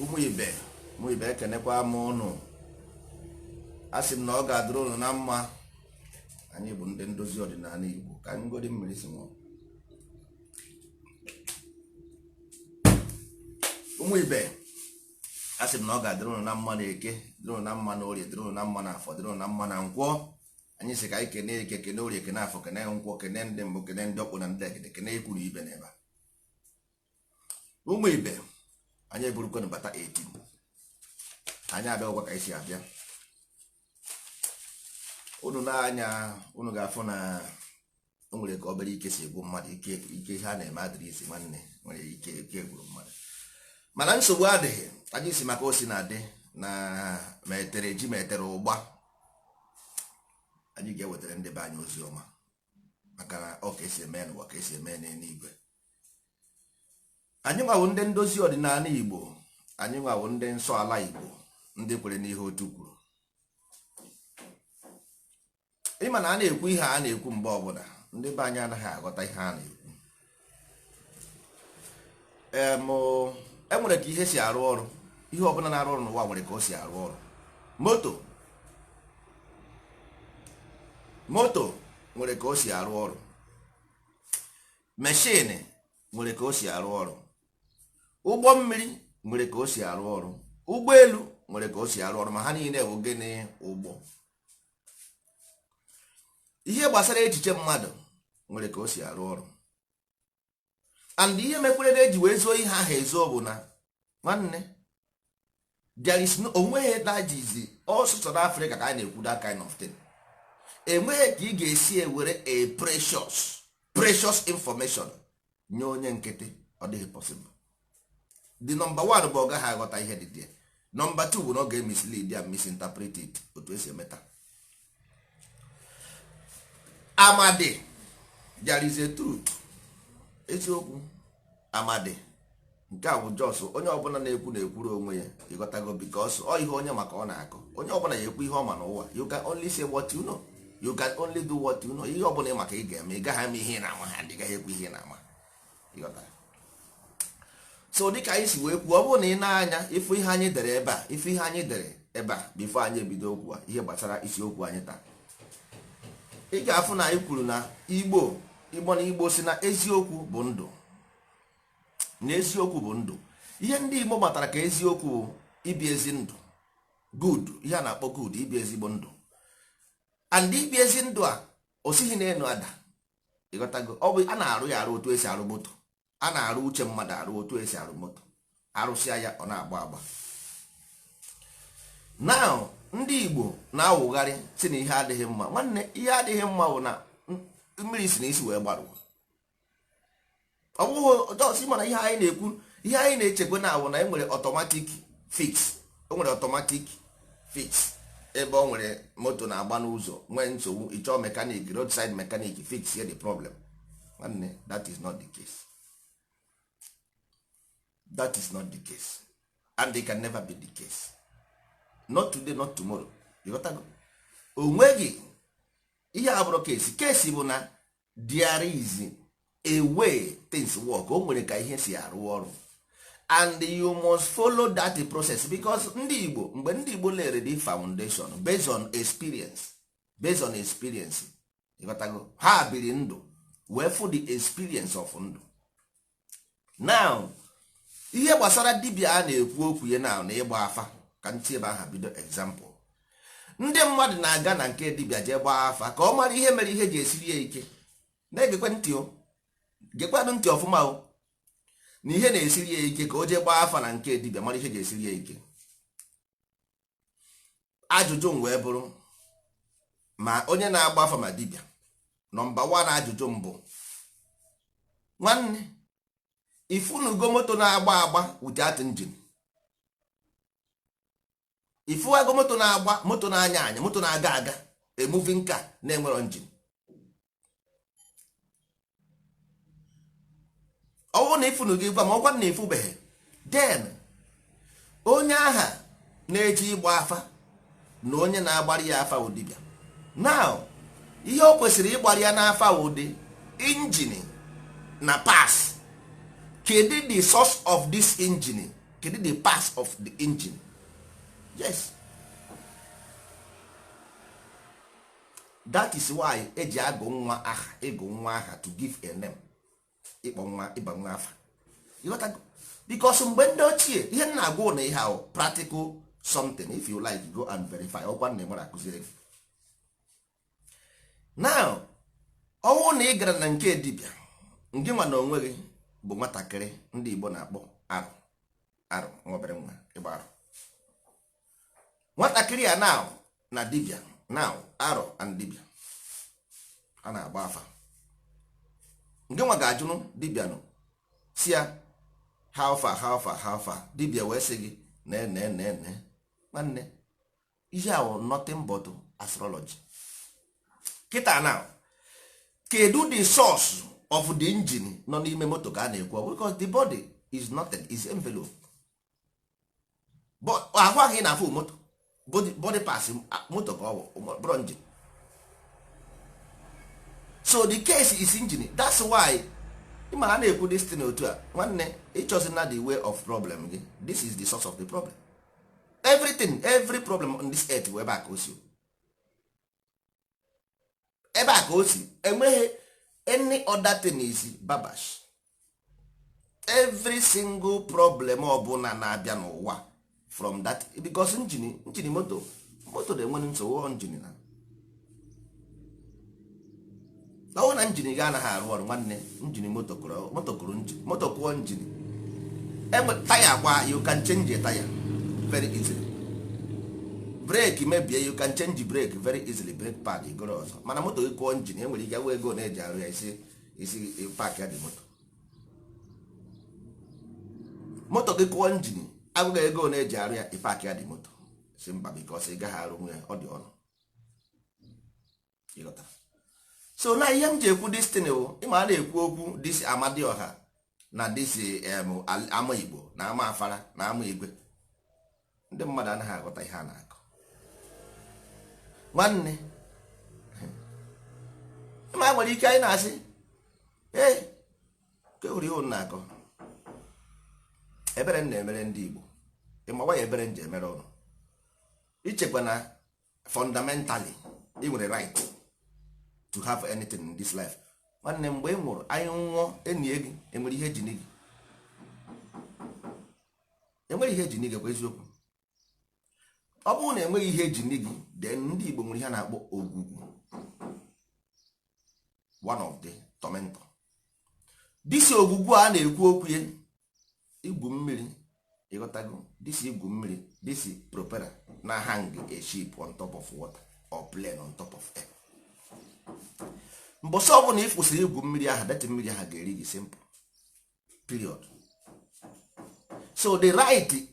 ụmụ ibe ekenekwa m ụnụ. A sị m na ọ ga-adịrị ụnụ na mma. Anyị bụ ndị ndozi ọdịnala Igbo. Ka ngodi mmiri si nwụọ. Ụmụ ibe, a sị m na ọ ga-adịrị ụnụ na mma na Eke, dịrị ụnụ na mma na Orie, dịrị ụnụ na mma na Afọ, dịrị ụnụ na mma na Nkwọ. Anyị sị ka anyị kene Eke, kene Orie, kene Afọ, kene Nkwọ, kene ndị mbụ, kene ndị ọkpụ na ndị egede, kene ikwuru ibe n'ebe a. Ụmụ ibe, anyị eburukwana bata 18. Anyị abịagwa ka anyị si abịa. Unu na-anya, unu ga-afụ na o nwere ka obere ike si egbu mmadụ, ike ha na-eme adịrịsị nwanne nwere ike egburu mmadụ. Mana nsogbu adịghị. Anyị si maka osi na-adị na ma etere ji ma etere ụgba. Anyị ga-ewetara ndị be anyị ozi ọma maka na ọ ka esi eme n'ụwa, ka esi eme n'eluigwe. Anyị nwawo ndị ndozi ọdịnala Igbo, anyị nwawo ndị nsọ ala Igbo, ndị kwere n'ihe otu kwuru. Ịma na a na-ekwu ihe a na-ekwu mgbe ọbụla, ndị be anyị anaghị aghọta ihe a na-ekwu. Enwere ka ihe si arụ ọrụ. Ihe ọbụla na-arụ ọrụ n'ụwa nwere ka o si arụ ọrụ. Moto nwere ka o si arụ ọrụ. Meshini nwere ka o si arụ ọrụ. Ụgbọ mmiri nwere ka o si arụ ọrụ. Ụgbọelu nwere ka o si arụ ọrụ, ma ha niile bụ gịnị? Ụgbọ. Ihe gbasara echiche mmadụ nwere ka o si arụ ọrụ. And ihe mekwere na eji wee zuo ihe ahụ ezo bụ na nwanne there is no, onweghị dajizi ọsụsọ n'Africa ka anyị na-ekwu that kind of thing. Enweghị ka ị ga-esi ewere a precious information nye onye nkịtị. Ọ dịghị possible. The number one bụ ọ gaghị aghọta ihe dị there. Number two bụ na ọ ga-emislead and misinterpret it otu esi emeta. Amadi, there is a truth. Eziokwu amadi nke a bụ jos onye ọbụla na-ekwuru onwe ya, ịghọtago, because ọ ihe onye maka ọ na-akọ. Onye ọbụla ya ekwu ihe ọma n'ụwa. You can only say what you know. You can only do what you know. Ihe ọbụla ị maka ị ga-eme, ị gaghị eme ihe na-ama ha, ndị gaghị ekwu ihe na-ama. Ịghọtara? So dịka anyị si wee kwuo, ọ bụrụ na ị na-anya ifu ihe anyị dere ebe a, ifu ihe anyị dere ebe a bifo anyị ebido okwu a, ihe gbasara isiokwu anyị taa, ị ga-afụ na anyị kwuru na Igbo na Igbo si na eziokwu bụ ndụ. Na eziokwu bụ ndụ. Ihe ndị Igbo matara ka eziokwu bụ ibi ezi ndụ. Good, ihe a na-akpọ good, ibi ezigbo ndụ. And ibi ezi ndụ a o sighi n'elu ada. Ịghọtago? Ọ bụ a na-arụ ya arụ otu esi arụ moto. A na-arụ uche mmadụ arụ otu esi arụ moto. Arụsịa ya ọ na-agba agba. Now ndị Igbo na-awụgharị si na ihe adịghị mma. Nwanne, ihe adịghị mma bụ na mmiri si n'isi wee gbarụ. Ọ bụghị ọtọsi mana ihe anyị na-ekwu, ihe anyị na-echekwa na awụ na e nwere automatic fix. O nwere automatic fix ebe o nwere moto na-agba n'ụzọ nwee nsogbu, ịchọọ mekanik, roadside mechanic fix here the problem. Nwanne, that is not the case. That is not the case. And it can never be the case. Not today, not tomorrow. You got to go. Onweghị ihe abụrụ kesi bụ na there is a way things work. O nwere ka ihe si arụ ọrụ, and you must follow that process, because ndị Igbo, mgbe ndị Igbo lere the foundation based on experience, ịghọtago, ha biri ndụ wee fụ the experience of ndụ. Now ihe gbasara dibịa a na-ekwu okwu ya na ịgba afa, ka ntị ebe aha bido example. Ndị mmadụ na-aga na nke dibịa jee gbaa afa ka ọ mara ihe mere ihe ji esiri ya ike. Na-egekwe ntị o, gekwanụ ntị ọfụma o, na ihe na-esiri ya ike ka o jee gbaa afa na nke dibịa mara ihe ji esiri ya ike. Ajụjụ m wee bụrụ, ma onye na-agba afa ma dibịa, nọmba 1 ajụjụ m bụ, nwanne, ifunugo moto na-agba agba without engine? Ifuago moto na-agba, moto na-anya anya, moto na-aga aga, a moving car na-enwero engine? Ọ bụrụ na ifunugo igwa, ma ọgwa na ifubeghị, then onye aha na-eji ịgba afa na onye na-agbara ya afa ụdịbịa. Now ihe o kwesịrị ịgbara ya n'afa ụdị engine na pass. Kedu the source of this engine kedu the parts of the engine. Yes, that is why eji agụ nwa aha, ịgụ nwa aha to give a name, ịkpọ nwa, ịba nwa afa. Because mgbe ndị ochie ihe nna agwụ na ihe ahụ practical something, if you like go and verify ọkwa nna mara akụziri gị. Now ọnwụ na ị gara na nke dibịa, ngị nwa na onwe gị bụ nwatakịrị ndị Igbo na-akpọ arụ, arụ nwa obere nwa, ịgba arụ. Nwatakịrị a now na dibịa, now arụ and dibịa a na-agba afa. Ngị nwa ga-ajụnụ dibịa nụ si ya how far dibịa wee sị gị ne nwanne ihe ahụ nothing but astrology. Kịta now kedu the source of the engine nọ n'ime moto ka a na-ekwu, because the body is nothing, is envelope. ahụ ahụ ị na-afụ moto body pass moto ka ọ bụrụ engine. So the case is engine. That's why ịma ha na-ekwu this thing otu a, nwanne ịchọzina the way of problem gị. This is the source of the problem. Everything, every problem on this earth bụ ebe a ka o si, ebe a ka o si. Enweghị any other thing is babash. Every single problem ọbụla na-abịa n'ụwa from that, because engine moto na-enwe nsogbu engine na ọwụ na njin gị anaghị arụ ọrụ nwanne, njin moto kụrụ njin, moto kụọ njin, enwe taya gba, you can change a tire very easily. Brake mebie, you can change brake very easily, brake pad igoro ọzọ. Mana moto gị kụọ njin, enwere ike wee ego na-eji arụ ya isi park ya dị moto gị kụọ njin, agụghị ego na-eji arụ ya ịpak ya dị moto si mba, because ị gaghị arụ ya, ọ dị ọnụ. Ịghọtara? So na ihe m ji ekwu this thing bụ ịma a na-ekwu okwu this Amadioha na this ama Igbo na ama Afara na ama Igwe, ndị mmadụ anaghị aghọta ihe a na-akọ nwanne. ịma nwere ike anyị na-asị ee ke were ihe na-akọ ebere m na-emere ndị Igbo, ịmawa ya ebere m ji emere ọnụ. Ichekwa na fundamentally ị nwere right to have anything in this life. Nwanne mgbe ị nwụrụ, anyị nwụọ enyi gị enwere ihe jini gị, enwere ihe jini gị kwa eziokwu. Ọ bụrụ na enweghị ihe jini gị, then ndị Igbo nwere ihe na-akpọ ogwugwu, one of the tormentor. This ogwugwu a na-ekwu okwu ya, igwu mmiri, ịghọtago? This igwu mmiri, this propeller na hang a ship on top of water or plane on top of air. Mbọsọ ọbụla ị kwụsịrị igwu mmiri ahụ, deti mmiri ahụ ga-eri gị, simple period. So the right ị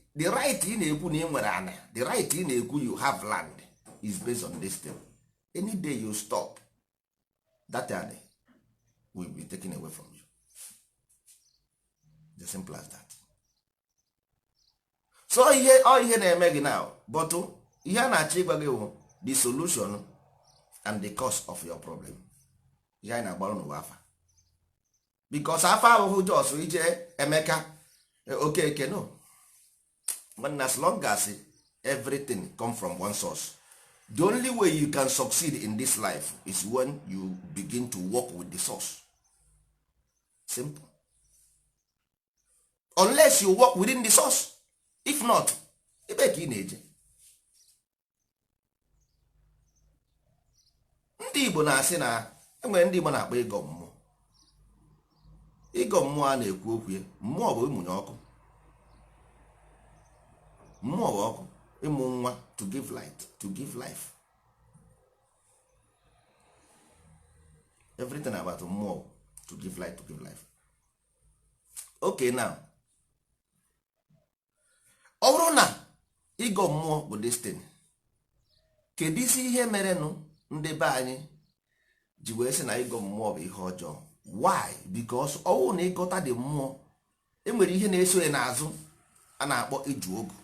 na-ekwu na ị nwere ana, the right ị na-ekwu you have land is based on this thing. Any day you stop, that land will be taken away from you. The simple as that. So ihe na-eme gị now, but ihe a na-achọ ịgwa gị bụ the solution and the cause of your problem. Ihe anyị na-agbara n'ụwa afa, because afa abụghị jos ije Emeka Okeke, no. When as long as everything come from one source, the only way you can succeed in this life is when you begin to work with the source. Simple. Unless you work within the source, if not, ebe ka ị na-eje. Ndị Igbo na-asị na enwere ndị Igbo na-akpọ ịgọ mmụọ. Ịgọ mmụọ a na-ekwu okwu ya, mmụọ bụ ịmụnye ọkụ, mmụọ bụ ọkụ, ịmụ nwa, to give light, to give life. Everything about mmụọ, to give light, to give life. Okay, now ọ bụrụ na ịgọ mmụọ bụ destiny, kedu isi ihe merenụ ndị be anyị ji wee sị na ịgọ mmụọ bụ ihe ọjọọ? Why? Because ọ bụrụ na ịgọta dị mmụọ, enwere ihe na-eso ya n'azụ a na-akpọ iju ogu.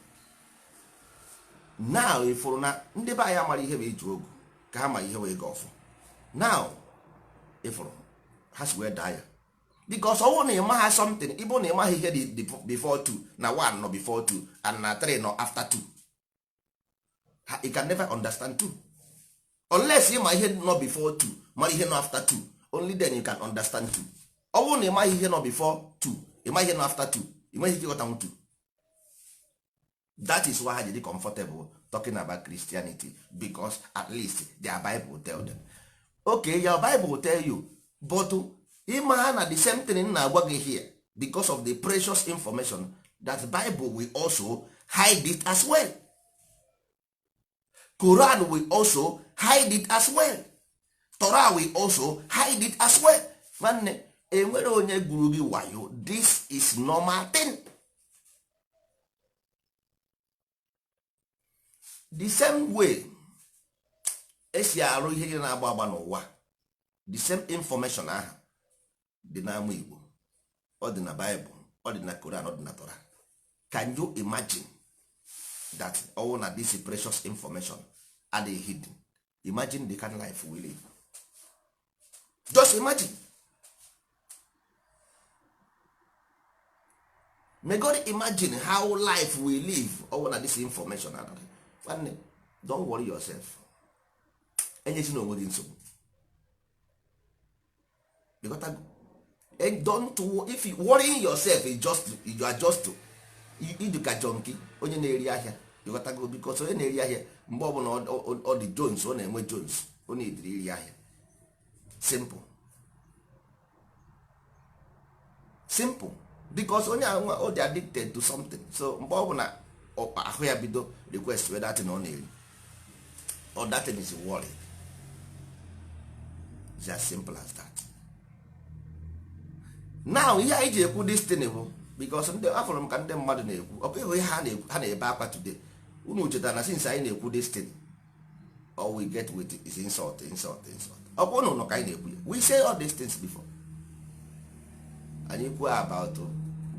Now ịfụrụ na ndị be anyị amara ihe bụ iju ogu ka ha ma ihe wee ịgọ ọfụ. Now ịfụrụ ha si wee daa ya, because ọwụ na ịma ha something ịbụ na ịmaghị ihe dị before 2 na 1 nọ before 2 and na 3 nọ after 2, you can never understand 2 unless ịma ihe nọ before 2 mara ihe nọ after 2, only then you can understand 2. ọwụ na ịmaghị ihe nọ before 2 ịma ihe nọ after 2, ịmaghị ike ịghọtanwu 2. That is why ha ji dị comfortable talking about Christianity, because at least their Bible will tell them. Okay, your Bible will tell you, but ịma ha na the same thing na-agwa gị here, because of the precious information that Bible will also hide it as well. Quran will also hide it as well. Torah will also hide it as well. Nwanne, enwere onye gburu gị wayo. This is normal thing. The same way esi arụ ihe gị na-agba agba n'ụwa, the same information ahụ dị n'ama Igbo, ọ dị na Bible, ọ dị na Quran, ọ dị na Torah. Can you imagine that all na this precious information are they hidden? Imagine the kind of life we live. Just imagine. May God imagine how life we live all na this information. Don't worry yourself. Enyesi onwe gị nsogbu. Don't, if you worrying yourself is just, you are just iduka junkie, onye na-eri ahịa. You got to go, because onye na-eri ahịa mgbe ọbụla ọ dị Jones, ọ na-enwe Jones, ọ na-ediri iri ahịa. Simple. Simple. Because onye ọ dị addicted to something. So mgbe ọbụla ahụ ya bido request whether that ọ na-eri, or that is worry. It's as simple as that. Now ihe anyị ji ekwu this thing bụ because ndị afọrọ m ka ndị mmadụ na-ekwu, ọ bụghị ihe ha na-ebe akwa today. Unu chetara na since anyị na-ekwu this thing, all we get with it is insult. Ọ bụ ụnụ ka anyị na-ekwu ya. We say all these things before. Anyị kwuo about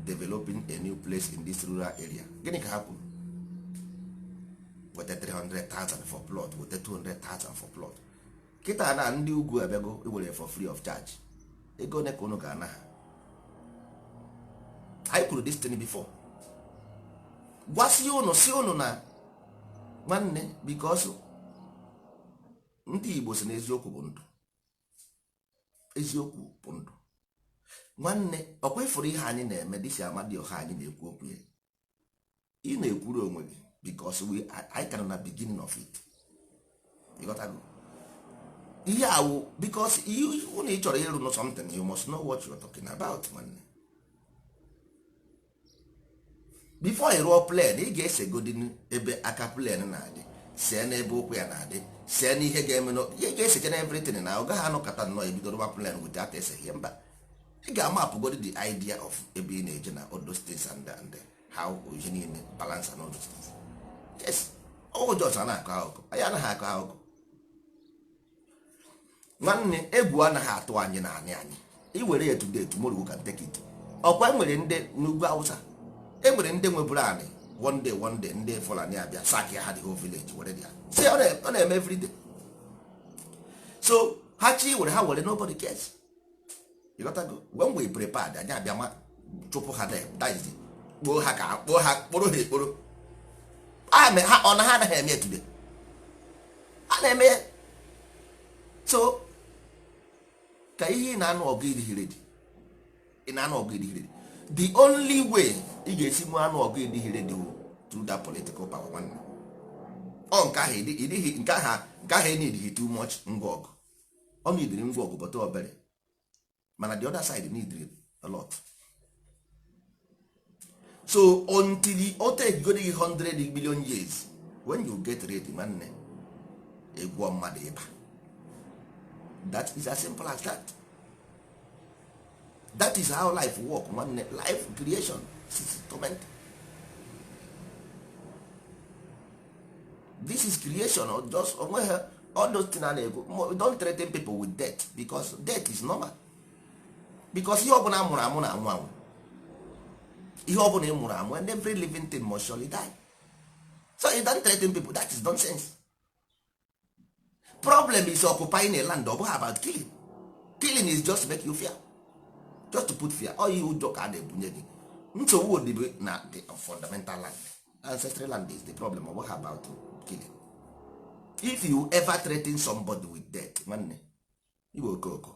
developing a new place in this rural area. Gịnị ka ha kwuru? Weta 300,000 for plot, weta 200,000 for plot. Kịta na ndị ugwu abịago iwere for free of charge. Ego ne ka unu ga-ana ha. I kwuru this thing before. Gwasi unu si unu na nwanne, because ndị Igbo si na eziokwu bụ ndụ. Eziokwu bụ ndụ. Nwanne, ọkwa ifuru ihe anyị na-eme dịsi Amadioha anyị na-ekwu okwu ya. Ị na-ekwuru onwe gị because I can na beginning of it. You got to go. Ihe awụ because you na ị chọrọ ịrụ no something, you must know what you are talking about, nwanne. Before ị rụọ plan, ị ga-esegodi ebe aka plan na-adị, see n'ebe ụkwụ ya na-adị, see n'ihe ga-eme, ị ga-eseche na everything na ọ gaghị anọkọta nnọọ ebido rụwa plan without eseghi mba. Ị ga-amapụgodi the idea of ebe ị na-eje na all those things and how ihe niile balance and all those things. Yes, ọ just na-akọ akụkọ, anyị anaghị akọ akụkọ. Nwanne, egwu anaghị atụ anyị na anyị. I were ya today, tomorrow we can take it. Ọkwa nwere ndị n'ugwu Awụsa, e nwere ndị nweburu anyị one day ndị Fulani abịa sack ya ha the whole village were ya. See, ọ na-eme every day. So ha chi were ha were, nobody cares. You got to go. When we prepared, anyị abịa ma chụpụ ha there, that is it. Kpoo ha ka kpoo ha kporo ha ekporo. Ha ọ na ha anaghị eme today. Ha na-eme. So ka ihe na-anụ ọgụ ịdịghị ready. Ị na-anụ ọgụ ịdịghị ready. The only way ị ga-esi nwe anụ ọgụ ịdịghị ready through that political power, nwanne. Ọ nke ahụ ịdịghị too much ngwa ọgụ. Ọ na-ediri ngwa ọgụ bọta obere. Mana the other side need a lot. So until it take 100 billion years, when you get ready, man, egwu mmadụ ịba. That is as simple as that. That is how life work, man. Life creation is torment. This is creation, or just all those things. Don't threaten people with death, because death is normal. Because ihe ọbụla amụrụ amụ na anwụ anwụ. Ihe ọbụla ị mụrụ amụ, and every living thing must surely die. So you don't threaten people, that is nonsense. Problem is occupying a land, ọ bụghị about killing. Killing is just make you fear. just to put fear. Ọ ihe ụjọ ka a na-ebunye gị. Nsogbu odibo na the fundamental land. Ancestral land is the problem. What about killing? If you ever threaten somebody with death, nwanne Igbo okoko,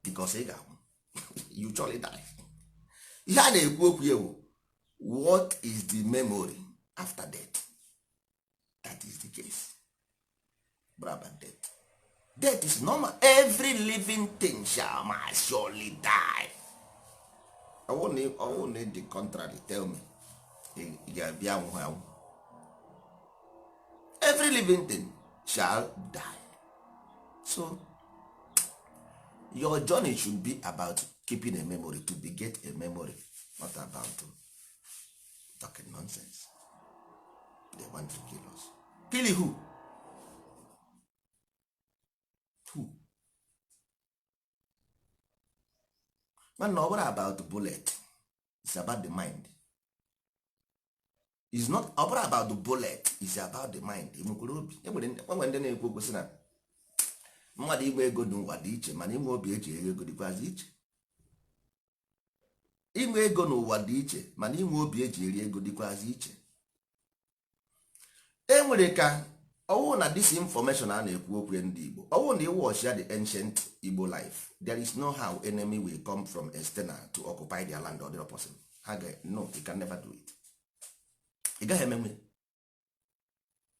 because you surely die. Ihe a na-ekwu okwu ewu, what is the memory after death? That is the case. Brother, death. Death is normal. Every living thing shall surely die. I won't need the contrary. Tell me. Every living thing shall die. So your journey should be about keeping a memory, to beget a memory, not about talking nonsense. They want to kill us. Kill who? Who? Man, no, what about the bullet? It's about the mind. It's not about the bullet, it's about the mind. Enwere ndị na-ekwu okwu sị na mmadụ inwe ego n'ụwa dị iche, mana inwe obi eji eri ego dịkwazị iche. Inwe ego n'ụwa dị iche, mana inwe obi eji eri ego dịkwazị iche. Enwere ka ọwụ na this information a na-ekwu okwu ndị Igbo, ọwụ na iwatch ya the ancient Igbo life, there is no how enemy will come from external to occupy their land or the opposite. No, you can never do it. Ị gaghị emenwe.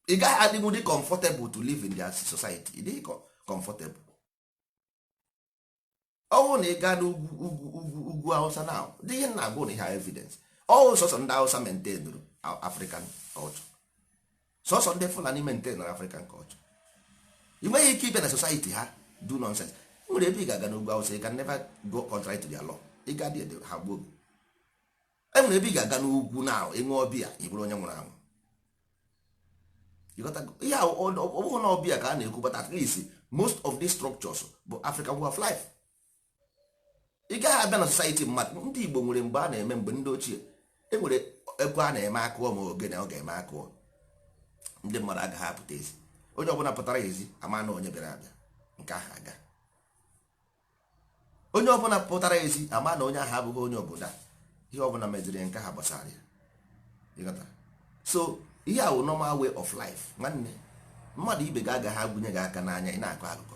Ị gaghị adịnwụdị comfortable to live in their society. Ị dịghị comfortable. Ọwụ na ị gaa n'ugwu Hausa now, dịghị na agwụ na ihe evidence. Ọwụ sọsọ ndị Hausa maintain African culture. Sọsọ ndị Fulani maintain African culture. Ị nweghị ike ibe na society ha do nonsense. Nwere ebe ị ga-aga n'ugwu Hausa, you can never go contrary to their law. Ị ga dị ha gbuo gị. Enwere ebe ị ga-aga n'ugwu na enwe ọbịa ị bụrụ onye nwụrụ anwụ. Ihe ọ bụghị na ọbịa ka a na-ekwu, but at least most of these structures bụ African way of life. Ị gaghị abịa na society mmadụ. Ndị Igbo nwere mgbe a na-eme mgbe ndị ochie enwere ekwe a na-eme akụọ ma ogene ọ ga-eme akụọ. Ndị mmadụ agaghị apụta ezi. Onye ọbụla pụtara ezi ama na onye bịara abịa nke ahụ aga. Onye ọbụla pụtara ezi ama na onye ahụ abụghị onye obodo a. Ihe ọbụla meziri nke ha gbasara ya. So ihe a wụ normal way of life. Nwanne mmadụ ibe ga agaghị agwụnye gị aka n'anya ị na-akọ akụkọ.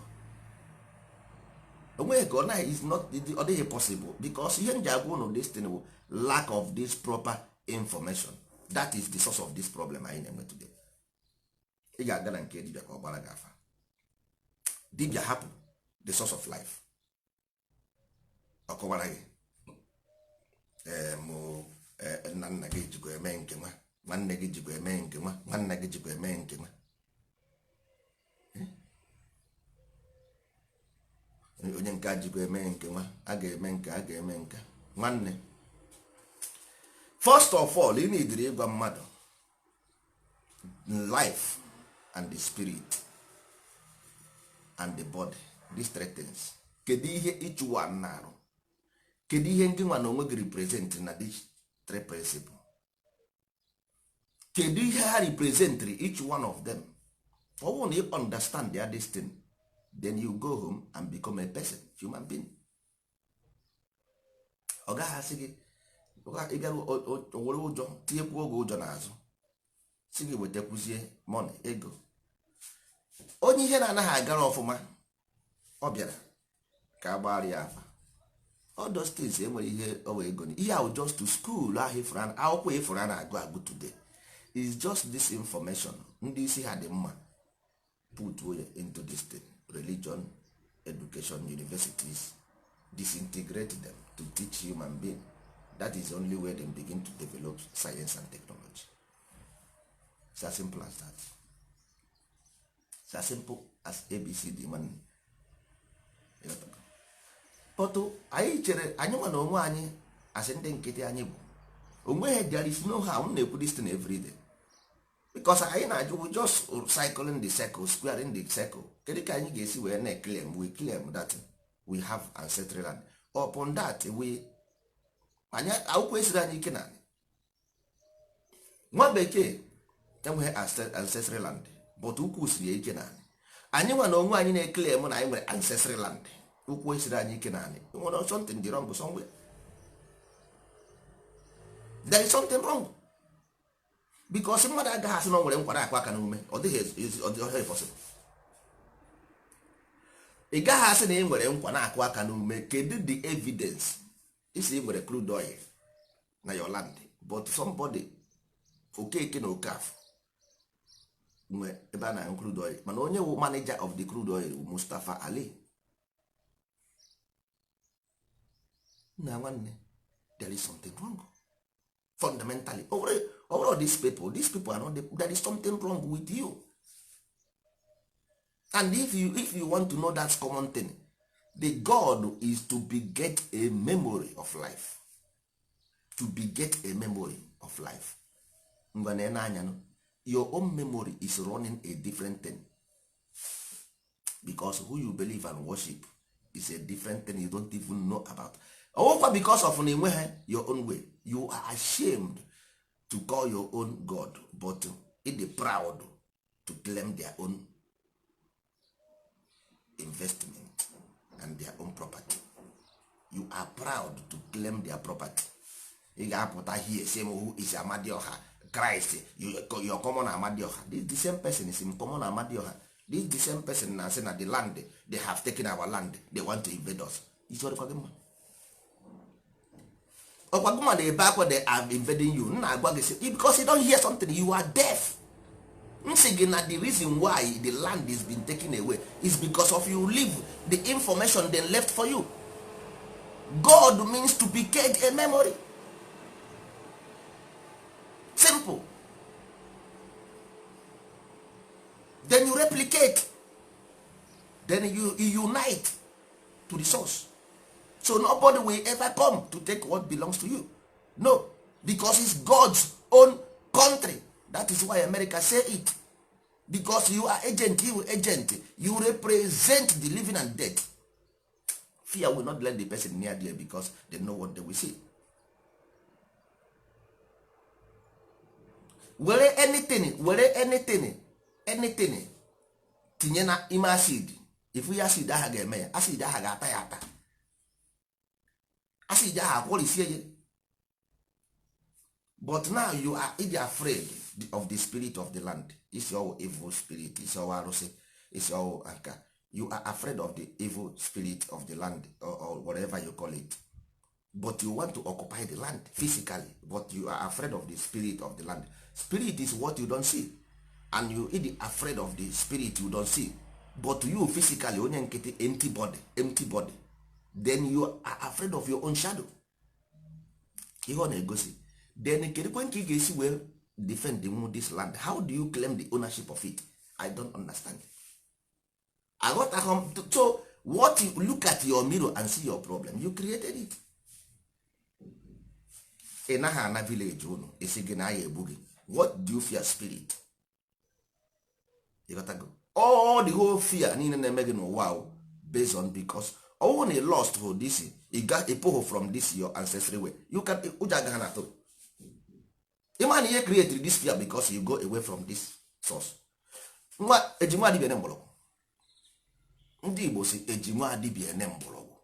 Onweghị ka ọ naghị is not ọ dịghị possible, because ihe nji agwa ụnụ this thing bụ lack of this proper information. That is the source of this problem anyị na-enwe today. Ị ga-aga na nke dibịa ka ọ gbara gị afa. Dibịa hapụ the source of life. Ọ kọwara gị nna gị jikwa eme nke nwa, nwanne gị jikwa eme nke nwa, nwanne gị jikwa eme nke nwa. Onye nke a jikwa eme nke nwa, a ga-eme nke, a ga-eme nke nwanne. First of all, ị na-ediri ịgwa mmadụ life and the spirit and the body, these three things. Kedu ihe ịchụwa na-arụ? Kedu ihe ndị nwa na onwe gị represent na these three principles? Kedu ihe ha represent each one of them? For when you understand their destiny, then you go home and become a person, human being. Ọ gaghị asị gị ịgara owere ụjọ tinyekwuo oge ụjọ n'azụ si gị wetakwuzie money, ego. Onye ihe na-anaghị agara ọfụma ọ bịara ka agbara ya afa. All those things enwere ihe ọwa ego. Ihe ahụ just to school ahụ ifuru akwụkwọ ifuru a na-agụ agụ today is just this information. Ndị isi ha dị mma put way into this thing. Religion, education, universities, disintegrate them to teach human being. That is the only way they begin to develop science and technology. It's as simple as that. It's as simple as ABCD man. But anyị chere anyị nwa na onwe anyị asị ndị nkịtị anyị bụ onweghị, there is no how m na-ekwu this thing every day. Because anyị na-ajụ, we just cycling the circle, squaring the circle. Kedu ka anyị ga-esi wee na-claim? We claim that we have ancestral land. Upon that we anyị akwụkwọ esiri anyị ike na nwa bekee enweghị ancestral land, but ukwu siri ike na anyị nwa na onwe anyị na-eclaim na anyị nwere ancestral land. ụkwụ esiri anyị ike na anị, nwere something dị wrong somewhere. There is something wrong, because mmadụ agaghị asị na o nwere nkwa na-akụ aka n'ume. Ọ dịghị possible. Ị gaghị asị na ị nwere nkwa na-akụ aka n'ume. Kedu the evidence isi ị nwere crude oil na your land, but somebody Okeke na Okafọ nwe ebe a na crude oil, mana onye wu manager of the crude oil Mustafa Ali. Na nwanne, there is something wrong fundamentally. Overall these people are not there is something wrong with you. And if you want to know that common thing, the God is to beget a memory of life. To beget a memory of life. Your own memory is running a different thing, because who you believe and worship is a different thing you don't even know about. Because of your own way, you are ashamed to call your own God, but it is proud to claim their own investment and their own property. You are proud to claim their property. You ga-apụta here say who is Amadioha, Christ, your common Amadioha. This the same person is in common Amadioha. This the same person na say na the land, they have taken our land, they want to invade us. It's what Okwaguma dey back where they are invading you. Because you don't hear something, you are deaf. The reason why the land is being taken away is because of you leave the information they left for you. God means to beget a memory. Simple. Then you replicate. Then you unite to the source. So nobody will ever come to take what belongs to you. No, because it's God's own country. That is why America say it. Because you are agent, you represent the living and dead. Fear will not let the person near there because they know what they will see. Were anything tinye na ime acid. If we acid aha ga-eme ya, acid aha ga-ata ya ata. Acid aha akwọlisie ya. But now you are afraid of the spirit of the land. It's your evil spirit, it's your arụsị, it's your anka. You are afraid of the evil spirit of the land, or whatever you call it. But you want to occupy the land physically, but you are afraid of the spirit of the land. Spirit is what you don't see, and you are afraid of the spirit you don't see. But you physically onye nkịtị empty body, then you are afraid of your own shadow. Ihe ọ na-egosi. Then kedukwe nke ị ga-esi wee defend this land? How do you claim the ownership of it? I don't understand. I got a home. So what you look at your mirror and see your problem, you created it. Ị naghị ana village unu isi gị na ya egbu gị. What do you fear? Spirit. You gotta go. All the whole fear niile na-eme gị n'ụwa based on because when you lost for this, you got a pull from this your ancestry way. You can ụjọ agaghị na atụ. Ịma na ihe created this fear because you go away from this source. Nwa ejinwa adịbịa na mgbọrọgwụ. Ndị Igbo si ejinwa adịbịa na mgbọrọgwụ.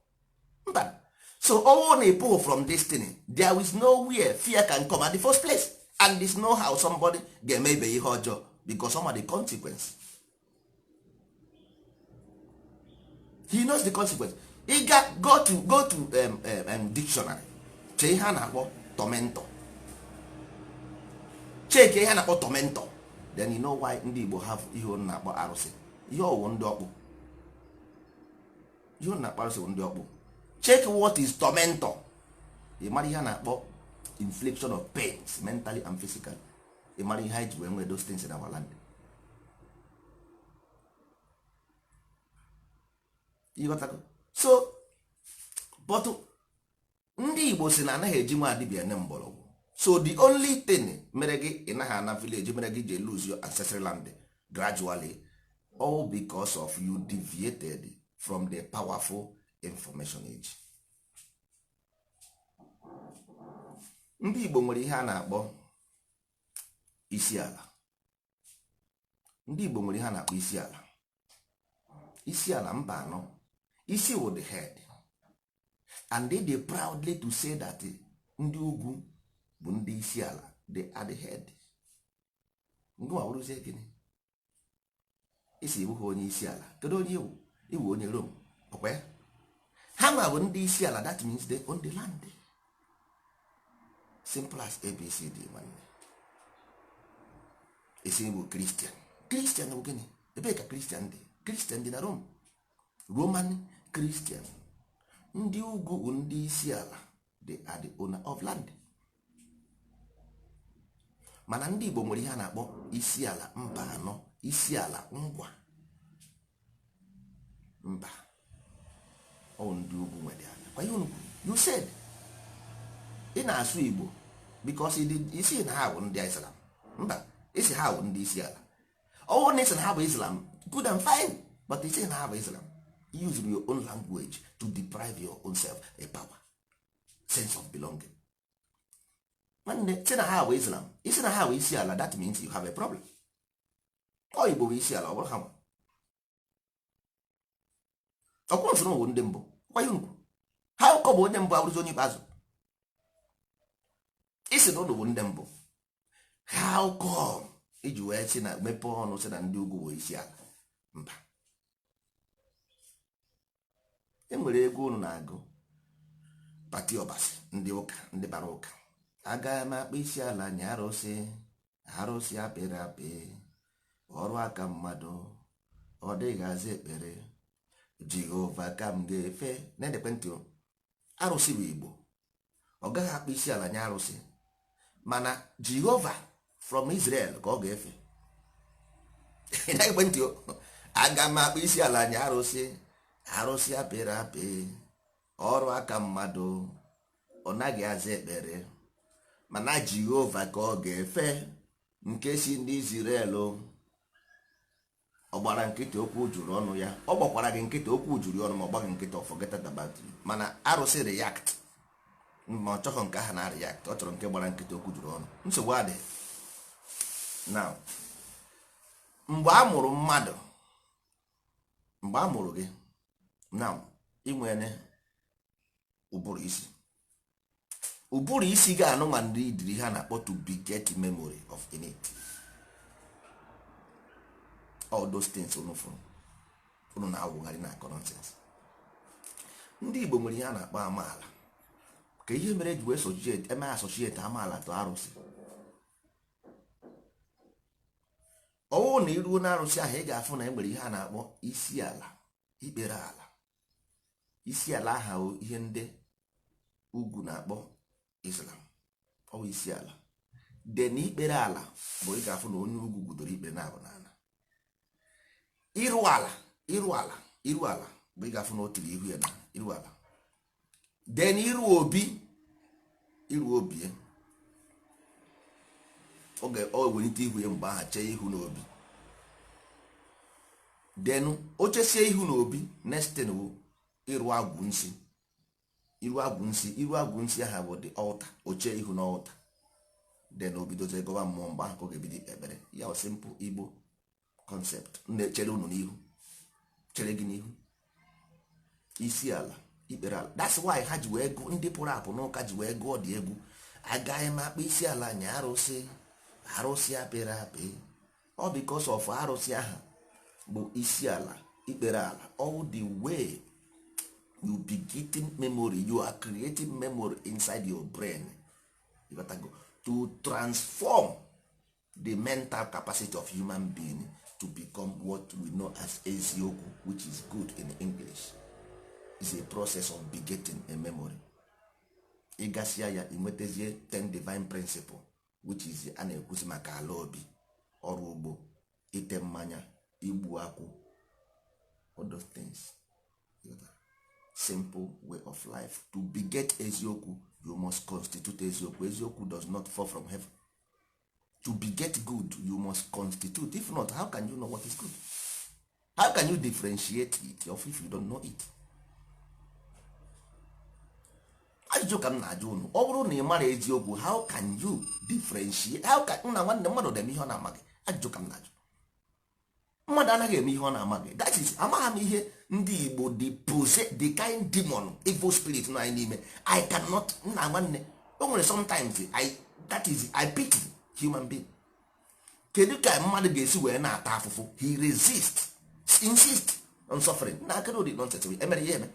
Mba. So all na pull from this thing, there is nowhere fear can come at the first place. And there's no how somebody ga-eme ibe ihe ọjọọ because some of the consequence. He knows the consequence. He go to dictionary. Chee ihe a na-akpọ tormentor. Check ihe a na-akpọ tormentor. Then you know why ndị Igbo have ihe ọ na-akpọ arụsị. Ihe ọwụ ndị ọkpụ. Ihe ọ na-akpọ arụsị ndị ọkpụ. Check what is tormentor. Ị mara ihe a na-akpọ infliction of pains mentally and physically. Ị mara ihe anyị ji wee nwee those things in our land. So but ndị Igbo si na anaghị eji nwa adịbịa ene mgbọrọgwụ. So the only thing mere gị ị naghị ana village, mere gị je lose your ancestral land gradually, all because of you deviated from the powerful information age. Ndị Igbo nwere ihe a na-akpọ isi ala. Ndị Igbo nwere ihe a na-akpọ isi ala. Isi ala mba anọ. isi wụ the head, and they dey proudly to say that ndị ugwu bụ ndị isi ala, they are the head. ngụwa wụrụzie gịnị? isi iwu ha onye isi ala, kedu onye iwu onye Rome, ọkwa ya? ha nwa bụ ndị isi ala, that means they own the land. Simple as ABCD. nwanne. isi bụ Christian. Christian bụ gịnị? ebee ka Christian dị? Christian dị na Rome, Roman Christian. ndị ugwu bụ ndị isi ala, they are the owner of land. mana ndị Igbo nwere ihe a na-akpọ isi ala mba anọ, isi ala ngwa mba. ọ ndị ugwu nwere ala. kwa ihe unu kwuru, you said ị na-asụ Igbo because isi na ha bụ ndị Islam. mba, isi ha bụ ndị isi ala. ọwụ na isi na ha bụ Islam, good and fine, but isi na ha bụ Islam, use your own language to deprive your own self a power, sense of belonging. nwanne, si na ha bụ Islam, isi na ha bụ isi ala, that means you have a problem. ọ Igbo bụ isi ala, ọ bụrụ ha. ọkwụ nsoro bụ ndị mbụ. kwanye ugwu ha ụkọ bụ onye mbụ abụrụzi onye ikpeazụ. isi na ụlọ bụ ndị mbụ, ha ụkọ iji wee si na mepee ọnụ si na ndị ugwu bụ isi ala. mba, enwere ego unu na-agụ pati ọbasi, ndị ụka, ndị bara ụka. agaghị m akpa isi ala nye arụsị, arụsị apịrị apị, ọrụ aka mmadụ, ọ dịghịzi ekpere, Jehova ka m ga-efe. na-edekwentị arụsị bụ Igbo, ọ gaghị akpa isi ala nye arụsị, mana Jehova from Israel ka ọ ga-efe. na-ekwentị aga m akpa isi ala nye arụsị, arụsị apịrị apị, ọrụ aka mmadụ, ọ naghị aza ekpere, mana Jehova ka ọ ga-efe, nke si ndị Israel. ọ gbara nkịtị okwu juru ọnụ ya, ọ gbakwara gị nkịtị okwu juru ọnụ, ma ọ gbaghị nkịtị forget about you. mana arụsị react, ma ọ chọghị nke aha na react, ọ chọrọ nke gbara nkịtị okwu juru ọnụ. nsogbu adịghị. now mgbe a mụrụ mmadụ, mgbe a mụrụ gị, now inwere ụbụrụ isi. ụbụrụ isi ga-anụ ma ndị idiri ha na-akpọ to beget memory of innate. all those things unu na-awụgharị na nonsense. ndị Igbo nwere ihe a na-akpọ amaala. ka ihe mere eji wee eme asociate amaala to arụsị. ọwụ na iruo na arụsị ahụ, ị ga-afụ na e nwere ihe a na-akpọ isi ala, ikpere ala. isi ala aha ihe ndị ugwu na-akpọ Islam, ọ bụ isi ala. de na ikpere ala bụ ị ga-afụ na onye ugwu gudoro ikpere na-abụ n'ala. iru ala bụ ị ga-afụ na o tiri ihu ya na iru ala. then iru obi ọ welite ihu ya mgbe aha chee ihu n'obi. then o chesie ihu n'obi, next thing bụ iru agwụ nsị. iru agwụ nsị aha bụ the altar, ochie ihu n'altar. then obidozie gọba mmụọ, mgbe ahụ ka ọ ga-ebido ekpere ya. simple Igbo concept. na-echere unu n'ihu, chere gị n'ihu. isi ala, ikpere ala. that's why ha ji wee gụ, ndị pụrụ apụ n'ụka ji wee gụọ dị egwu. agaghị m akpa isi ala nye arụsị, arụsị apịrị apị. ọ because of arụsị aha bụ isi ala, ikpere ala. all the way you be getting memory, you are creating memory inside your brain. You gotta go to transform the mental capacity of human being to become what we know as eziokwu, which is good in English. It's a process of begetting a memory. ịgasịa ya, inwetazie 10 divine principle, which is a na-ekwuzi maka ala obi, ọrụ ugbo, ite mmanya, igbu akwụ, all those things. Simple way of life. To beget eziokwu, you must constitute eziokwu. Eziokwu does not fall from heaven. To beget good, you must constitute. If not, how can you know what is good? How can you differentiate it if you don't know it? Ajụjụ ka m na-ajụ unu, ọ bụrụ na ị mara eziokwu, how can you differentiate? How can nna nwanne mmadụ dị eme ihe ọ na-amaghị? Ajụjụ ka m na-ajụ. Mmadụ anaghị eme ihe ọ na-amaghị. That is, amaghị m ihe ndị Igbo the kind demon evil spirit nọ anyị n'ime. I cannot nna nwanne o nwere sometimes I pity human being. Kedu ka mmadụ ga-esi wee na-ata afụfụ? He insist on suffering. Na akara ụdị nonsense emere ya eme.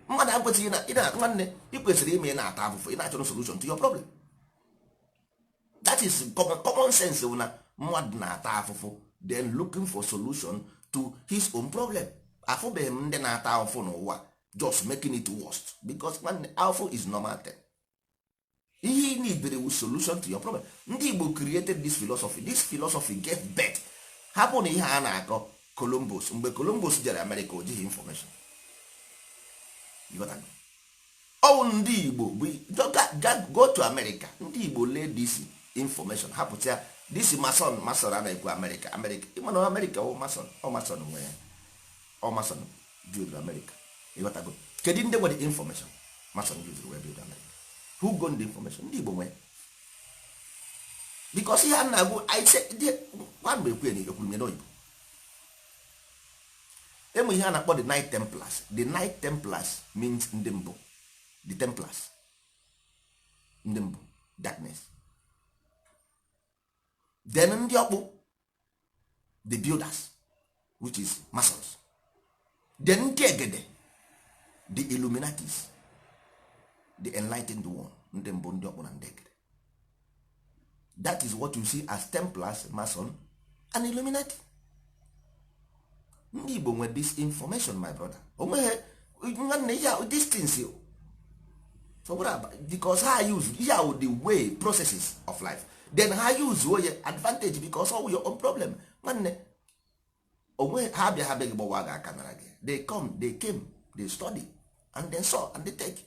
Mmadụ akwesịghị na nwanne ị kwesịrị ime na-ata afụfụ, ị na-achọrọ solution to your problem. That is common sense. Na mmadụ na-ata afụfụ then looking for solution to his own problem. Afụbeghị m ndị na-ata afụfụ n'ụwa just making it worse, because nwanne afụfụ is normal thing. Ihe needed was solution to your problem. Ndị Igbo created this philosophy. This philosophy gave birth. Hapụ na ihe a na-akọ Columbus. Mgbe Columbus jere America o jighị information. Ọ ndị Igbo go to America. Ndị Igbo lay this information. Hapụta this mason a na-ekwu America. Ịmana America mason nwere mason build America. Ịghọtago. Kedu ndị nwere information mason build America? Who got the information? Ndị Igbo nwere. Because ihe a na-agụ I say one mgbe ekwe ekwuru nye n'oyibo. Emu ihe a na-akpọ the Knight Templars. The Knight Templars means ndị mbụ. The Templars. Ndị mbụ. Darkness. Then ndị ọkpụ. The builders. Which is Masons. Then ndị egede. The Illuminatis. The enlightened one. Ndị mbụ ndị ọkpụ na ndị egede. That is what you see as Templars, Mason and Illuminati. Ndị Igbo nwere this information, my brother. Onweghị nwanne ya these things you. So because ha use the way processes of life. Then ha use way advantage because of your own problem. Nwanne onwe ha bịa ha bịa gbawa ga aka nara gị. They came, they study and then saw and they take.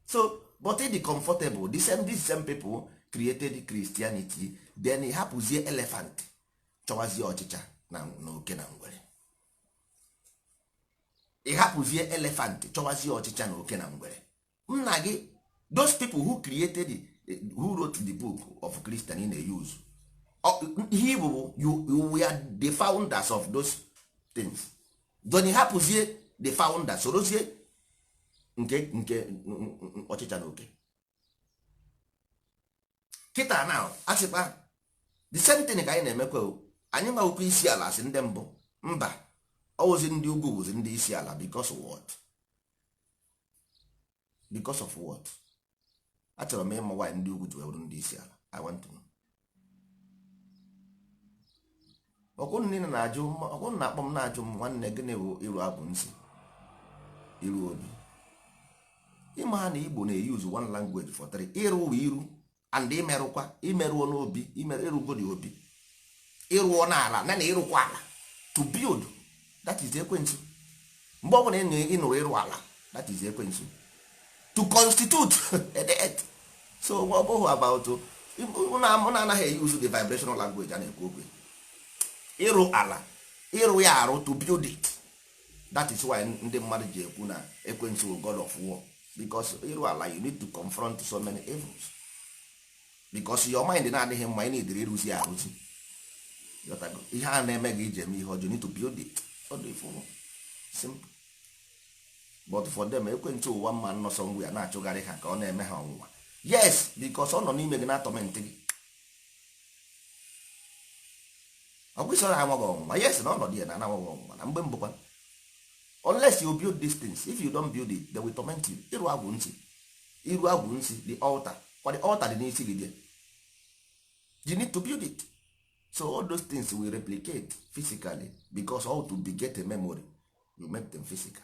So but it is comfortable. These same people created Christianity. Then it hapụzie elephant chọwazie ọchịcha na oke na ngwere. It hapụzie elephant chọwazie ọchịcha na oke na ngwere. Nna gị those people who created who wrote the book of Christian in a use you were the founders of those things. Then it hapụzie the founders sorozie nke ọchịcha na oke. Kịta now asịkpa the same thing ka anyị na-emekwa anyị ma okwu isi ala asị ndị mbụ mba ọwụzi ndị ugwu wụzi ndị isi ala because of what? Achọrọ m ịma why ndị ugwu ji wee bụrụ ndị isi ala. I want to know. Ọkwụnụ niile na-ajụ ọkwụnụ na-akpọ m na-ajụ m nwanne gịnị bụ iru abụ nsị iru obi. Ịma ha na Igbo na-use one language for three. Ịrụ iru and imerụọ n'obi ịrụgo dị obi ịrụọ n'ala na ịrụkwa ala to build. That is ekwensu. Mgbe ọbụla ịnụrụ ịrụ ala that is ekwensu. To constitute the earth. So ọ bụghị about ụna anaghị use the vibrational language a na-ekwu okwu. Ịrụ ala ịrụ ya arụ to build it. That is why ndị mmadụ ji ekwu na ekwensu God of war. Because ịrụ ala you need to confront so many evils. Because your mind na-adịghị mma ị na-ediri ịrụzi arụzi. Ihe a na-eme gị ije eme ihe ọjọọ, you need to build it. Simple. But for them ekwentị ụwa mma nọ somewhere na-achụgharị ha ka ọ na-eme ha ọnwụnwa. Yes, because ọ nọ n'ime gị na-atọmentị gị. Ọ bụ isọrọ anwa gị ọnwụnwa. Yes, na ọnọdụ ya na anwa gị ọnwụnwa na mgbe mbụkwa. Unless you build these things, if you don't build it, they will torment you. Iru agwụ nsị the altar. For the altar dị n'isi gị there. You need to build it. So all those things will replicate physically because how to beget a memory, you make them physical.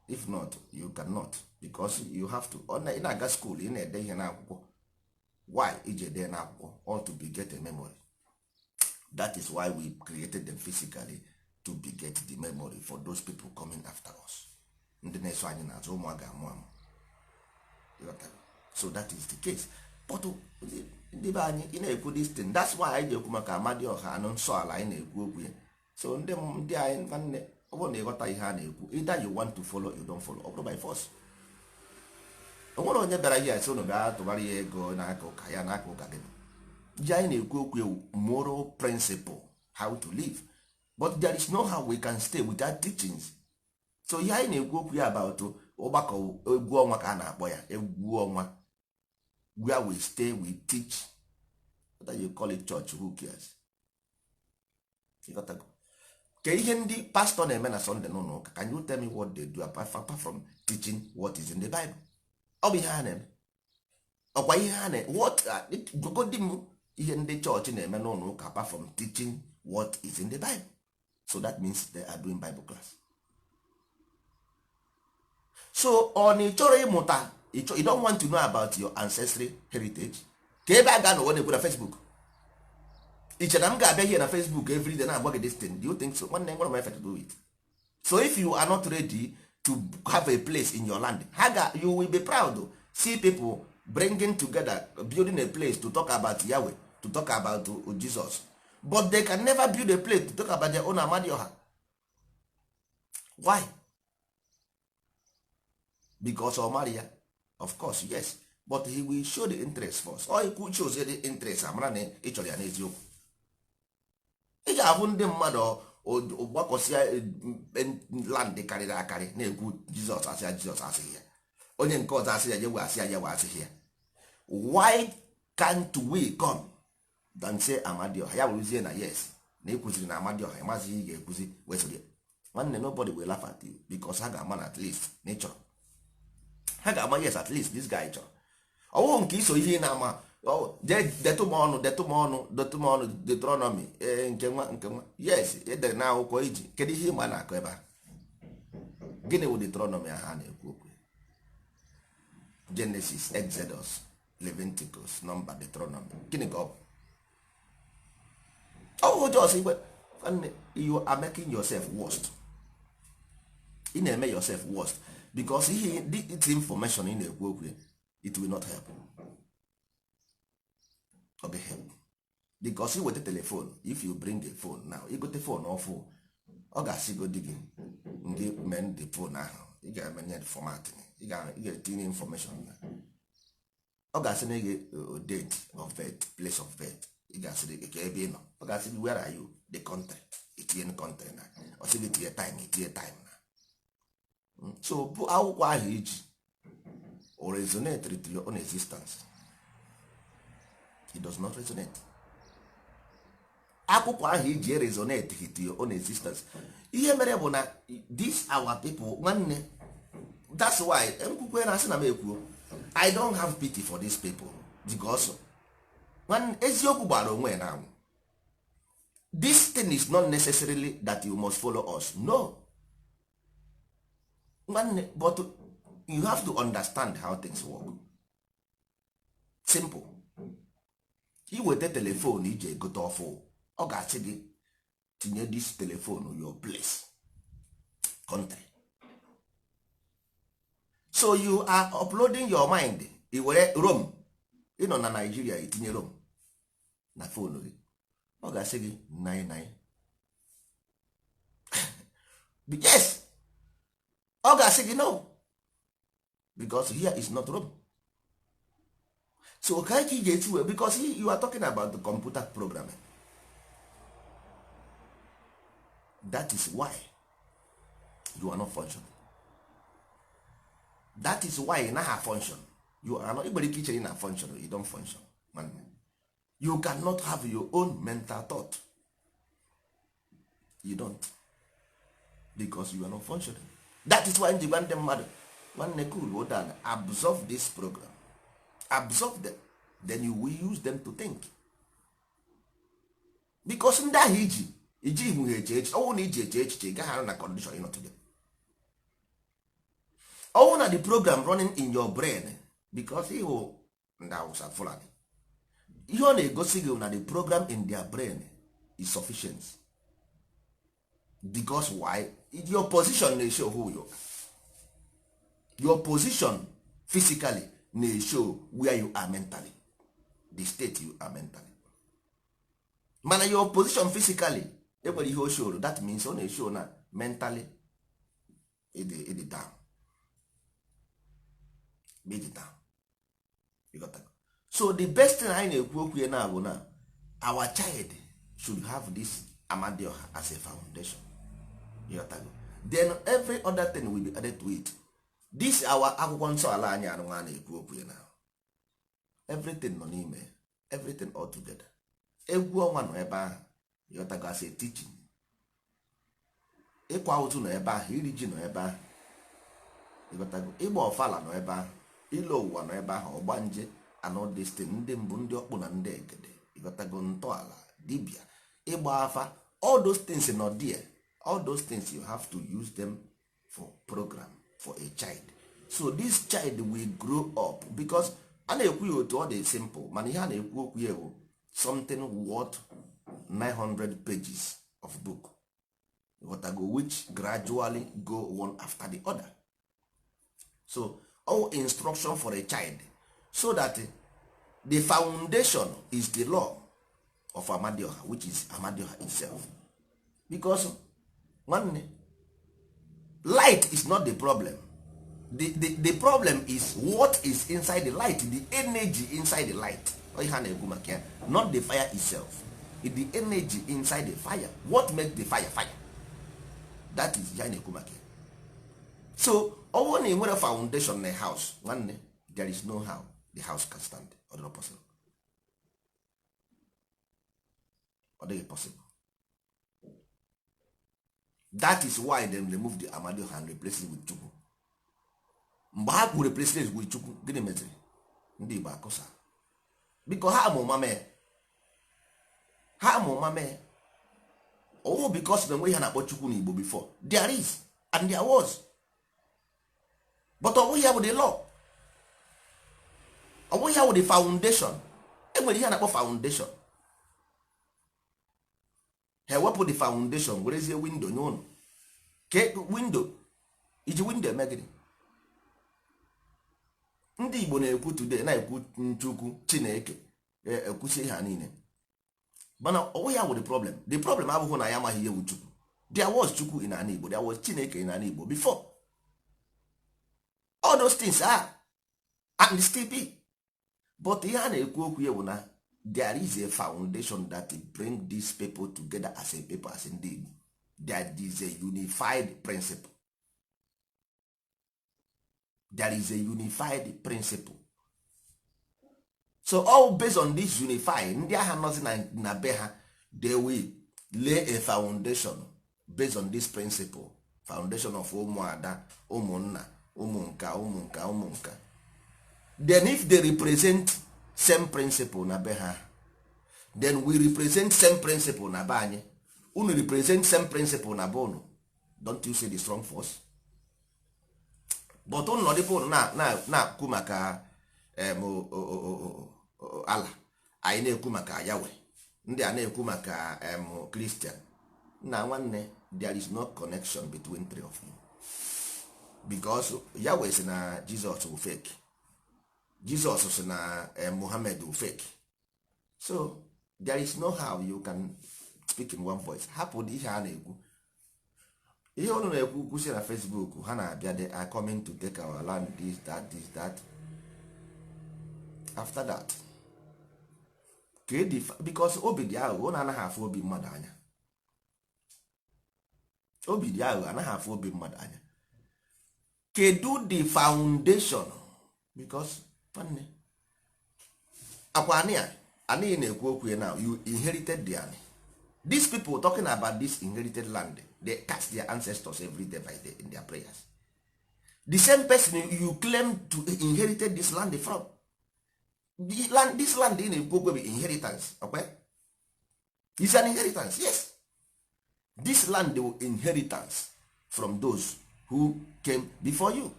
If not, you cannot because you have to. Ị na-aga school, ị na-ede ihe n'akwụkwọ. Why iji ede n'akwụkwọ? Or to beget a memory. That is why we created them physically to beget the memory for those people coming after us. Ndị na-eso anyị n'azụ ụmụ a ga-amụ amụ. So that is the case. But ndị be anyị ị na-ekwu this thing. That's why anyị ji ekwu maka Amadioha anụ nsọ ala anyị na-ekwu okwu ya. So ndị anyị nwanne ọ bụrụ na ịghọta ihe a na-ekwu, either you want to follow you don't follow, ọ bụrụ by force. O nwere onye bịara ihe esi ụnụ bịa tụbara ya ego n'aka ụka ya n'aka ụka gị. Ji anyị na-ekwu okwu moral principle, how to live. but there is no how we can stay without teachings. So ihe anyị na-ekwu okwu ya about ọgbakọ egwu ọnwa ka a na-akpọ ya egwu ọnwa, where we stay, we teach. Whether you call it church, who cares? Ke ihe ndị pastor na-eme na Sunday n'ụlọ ụka, can you tell me what they do apart from teaching what is in the Bible? Ọ bụ ihe ha na-eme. Ọkwa ihe ha na gogodi m ihe ndị chọọchị na-eme n'ụlọ ụka apart from teaching what is in the Bible. So that means they are doing Bible class. So on ị chọrọ ịmụta, you don't want to know about your ancestry heritage, ka ebe a ga-anọ na-ekwu na Facebook. Iche na m ga-abịa here na Facebook every day na-agba gị this thing. Do you think so? Nwanne nwere m effort to do it. So if you are not ready to have a place in your land, you will be proud to see people bringing together, building a place to talk about Yahweh, to talk about Jesus, but they can never build a place to talk about their own Amadioha. Why? Because of Maria, of course, yes, but he will show the interest first. Or he could show the interest amara na ịchọrọ ya n'eziokwu. Ị ga-ahụ ndị mmadụ gbakọsịa land karịrị akarị na-ekwu Jizọs asị ya, Jizọs asịghị ya, onye nke ọzọ asị ya jewe asị ya, jewe asịghị ya. Why can't we come and say Amadioha? Ya bụrụzie na yes, na ekwuziri na Amadioha ịmazighị ị ga-ekwuzi wesịrị nwanne, nobody will laugh at you because ha ga-ama na at least na ịchọrọ, ha ga-ama yes at least this guy chọrọ. Ọwụ nke iso ihe na-ama detụmọnụ Deuteronomy nke nwa yes edere na akwụkwọ iji kedu ihe ịma na-akọ ebe a? Gịnị bụ Deuteronomy ahụ a na-ekwu okwu? Genesis, Exodus, Leviticus, Number, Deuteronomy. Gịnị ka ọ bụ? Ọwụ just igwe you are making yourself worst. Ị na-eme yourself worst because ihe this information ị na-ekwu okwu it will not help. Ọ ga help because you weta telephone, if you bring a phone now, you go the phone ọfụ, ọ ga-asịgodi gị ndị men the phone ahụ, ị ga-emenye the format, ị ga-etinye information na ọ ga-asị na gị date of birth, place of birth, ị ga-asị gị ka ebe ị nọ, ọ ga-asị gị where are you, the country, itinye country na ọ sị gị tinye time, itinye time na. So bụ akwụkwọ ahụ iji o resonate with your own existence. It does not resonate. Akwụkwọ ahụ iji resonate with your own existence. Ihe mere bụ na these our people nwanne, that's why nkwukwe na-asị na m ekwuo, I don't have pity for these people because nwanne eziokwu gbara onwe na anwụ. This thing is not necessarily that you must follow us, no nwanne, but you have to understand how things work. Simple. Iweta telephone iji egote ọfụ, ọ ga-asị gị tinye this telephone your place, country. So you are uploading your mind. I were Rome, ị nọ na Nigeria, itinye Rome na phone gị, ọ ga-asị gị 99. Yes, ọ ga-asị gị no, because here is not Rome. So ka ị ga-eti wee, because you are talking about the computer programming. That is why you are not functioning. That is why you not function. You are not able to na function, you don't function. Man. You cannot have your own mental thought. You don't, because you are not functioning. That is why in the random mother one cool down, absorb this program, absorb them, then you will use them to think. Because ndị ahụ iji ihu eche eche, ọwụ na iji eche echiche gaghị arụ na condition ị nọ today. Ọwụ na the program running in your brain, because ịhụ ndị Hausa Fulani, ihe ọ na-egosi gị na the program in their brain is sufficient. Because why? Your position na-show who you are. Your position physically na show where you are mentally, the state you are mentally. Mana your position physically enwere ihe o show, that means ọ na-show na mentally ịdị down. Ịdị down. You got that? So the best thing anyị na-ekwu okwu ya na bụ na our child should have this Amadioha as a foundation. Then every other thing will be added to it. This our akwụkwọ nsọ ala anyị anụnwa na-ekwu okwu ya na everything nọ n'ime, everything all together. Egwu ọnwa nọ ebe ahụ, ịghọtago, as a teaching. Ịkwa ụtụ nọ ebe ahụ, iri ji nọ ebe ahụ, ịghọtago, ịgba ọfala nọ ebe ahụ, ilo ụwa nọ ebe ahụ, ọgbanje anọdestin, ndị mbụ, ndị ọkpụ na ndị egede, ịghọtago, ntọala, dibia, ịgba afa, all those things nọ there. All those things you have to use them for program for a child. So this child will grow up because a na-ekwu ya otu ọ dị simple, mana ihe a na-ekwu okwu ya bụ something worth 900 pages of book, which gradually go one after the other. So all instruction for a child, so that the foundation is the law of Amadioha, which is Amadioha itself. Because one, light is not the problem. The problem is what is inside the light, the energy inside the light. Not the fire itself. It's the energy inside the fire. What makes the fire fire? That is Jane Kumake. So when you have a foundation in a house, one, there is no how the house can stand, or not possible. Or they possible. That is why they remove the Amadioha and replace it with Chukwu. Mgbe ha kwuru replace it with Chukwu, gịnị meziri? Ndị Igbo akọsa. Biko ha amụma mee. Ha amụma mee. Oh, because the way ha na-akpọ Chukwu n'Igbo before. There is, and there was. But ọ bụghị ya bụ the law. Ọ bụghị ya bụ the foundation. Enwere ihe a na-akpọ foundation. Ha ewepụ the foundation, werezie window nye ụnụ. Ke window, iji window eme gịnị? Ndị Igbo na-ekwu today, na-ekwu Chukwu, Chineke, ekwusi ihe ha niile. Mana ọ ya bụ the problem. The problem abụghị na ya amaghị ihe wu Chukwu. There was Chukwu in an Igbo, there was Chineke in an Igbo before. All those things are and still be. But ihe a na-ekwu okwu ya bụ na there is a foundation that bring these people together as a people, as Ndi Igbo. There is a unified principle. There is a unified principle. So all based on this unified, ndị agha nọzi na be ha, they will lay a foundation based on this principle. Foundation of ụmụada, ụmụnna, ụmụnka. Then if they represent same principle na be ha, then we represent same principle na be anyị. Unu represent same principle na be unu. Don't you see the strong force? But unu nọdịpụ unu na-akwu maka ala, anyị na-ekwu maka Yahweh, ndị a na-ekwu maka Christian. Na nwanne, there is no connection between three of you, because Yahweh si na Jesus will fake, Jesus si na Muhammad will fake. So there is no how you can speak in one voice. Hapụ ihe a na-ekwu, ihe unu na-ekwu kwusi na Facebook, ha na-abịa, they are coming to take our land, this that. After that, because obi dị ahụ, ọ na-anaghị afụ obi mmadụ anya. Obi dị ahụ anaghị afụ obi mmadụ anya. Kedu the foundation? Because nwanne, akwa anyị na-ekwu okwu ya now, you inherited the ani. These people talking about this inherited land, they cast their ancestors every day by day in their prayers. The same person you claim to inherited this land from. This land in Igbo be inheritance, okay? It's an inheritance, yes. This land, the inheritance from those who came before you.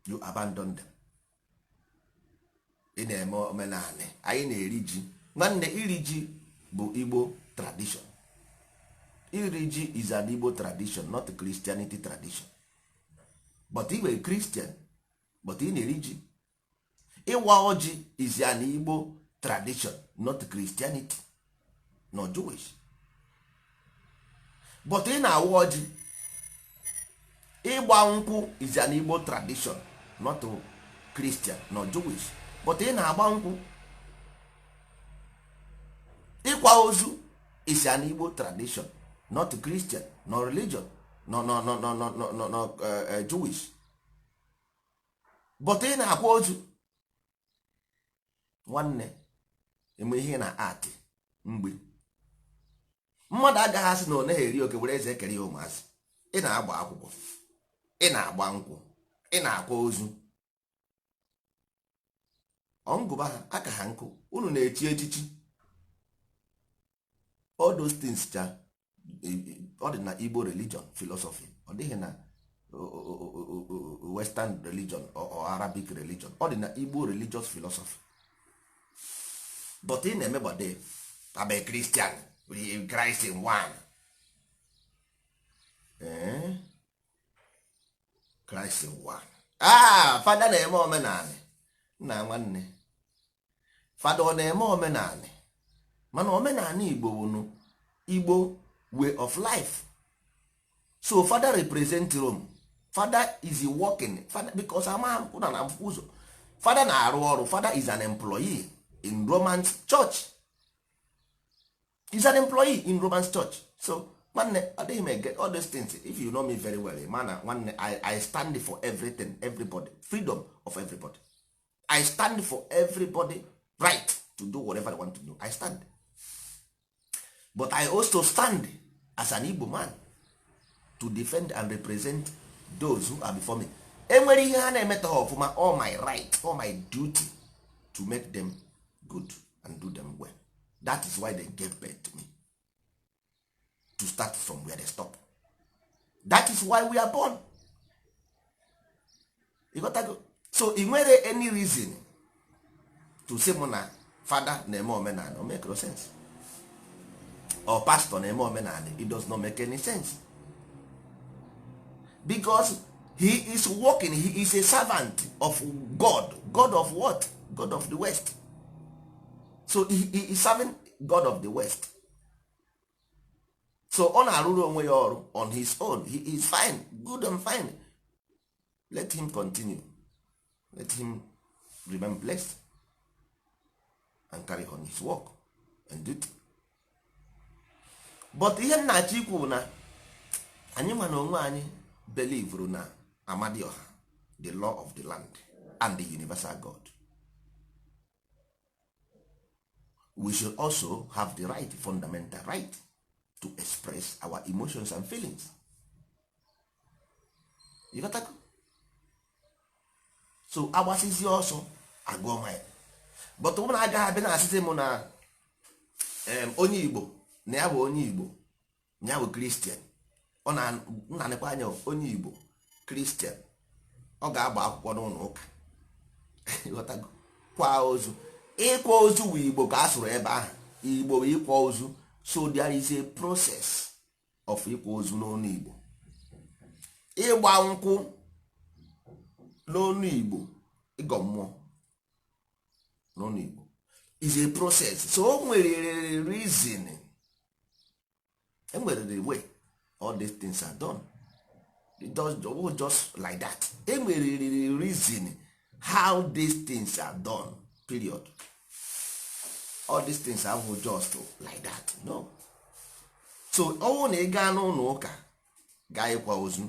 You abandon them. Ị na-eme omenala, anyị na-eri ji. Nwanne, iri ji bụ Igbo tradition. Iri ji is an Igbo tradition, not a Christianity tradition. But you were Christian, but ị na-eri ji. Ịwa ọjị is an Igbo tradition, not Christianity, not Jewish. But ị na-awa ọjị. Ịgba nkwụ is an Igbo tradition, not Christian, not Jewish. But ị na-agba nkwụ. ịkwa ozu is an Igbo tradition, not Christian, no religion, no Jewish. But ị na-akwa ozu nwanne eme ihe na art mgbe mmadụ agaghị asị na ọ naghị eri oke were eze ekere ya ụmụazị. Ị na-agba akwụkwọ, ị na-agba nkwụ, ị na-akwa ozu, ọngụba ha aka ha nkụ, unu na-echi echichi. All those things cha ọ dị na Igbo religion philosophy, ọ dịghị na Western religion or Arabic religion, ọ dị na Igbo religious philosophy. But ị na-eme bọde abe Christian, Christ in one. Christ in one. Fada na-eme omenanị. Nna nwanne, fada ọ na-eme omenanị, mana omenanị Igbo wụnụ Igbo way of life. So father represent Rome. Father is working, father, because ama na ụzọ father na-arụ ọrụ. Father is an employee in Roman church. He's an employee in Roman church. So nwanne, I didn't get all these things. If you know me very well, man, nwanne, I stand for everything, everybody, freedom of everybody. I stand for everybody right to do whatever they want to do. I stand. But I also stand as an Igbo man to defend and represent those who are before me. Enwere ihe ha na-emeta ha ọfụma, all my right, all my duty to make them good and do them well. That is why they gave birth to me, to start from where they stop. That is why we are born. You got to go. So ị nwere any reason to say mụ na father na-eme omenala, make no sense, or pastor na-eme omenala, it does not make any sense, because he is working, he is a servant of God. God of what? God of the West. So he is serving God of the West. So ọ na-arụrụ onwe ya ọrụ on his own. He is fine, good and fine. Let him continue. Let him remain blessed and carry on his work and duty. But ihe nna-achọ ikwu na anyị ma na onwe anyị believe na Amadioha, the law of the land and the universal God. We should also have the right, fundamental right, to express our emotions and feelings. You got that? So agbasizi ọsọ agụọ maya. But ụmụ na-agaghị abịa na-asịsị mụ na onye Igbo na ya bụ onye Igbo na ya bụ Christian. Ọ na-anịkwa anya onye Igbo Christian, ọ ga-agba akwụkwọ n'ụlọ ụka kwa ozu. Ịkwa ozu bụ Igbo ka a sụrụ ebe ahụ. Igbo bụ ịkwa ozu. So there is a process of ịkwa ozu n'ọnụ Igbo. Ịgba nkwụ n'ọnụ Igbo, ịgọ mmụọ n'ọnụ Igbo is a process. So o nwere reason, e nwere the way all these things are done. It does just like that. E nwere reason how these things are done, period. All these things are just like that, no. So ọnwụ na ị gaa n'ụlọ ụka gaa ịkwa ozu,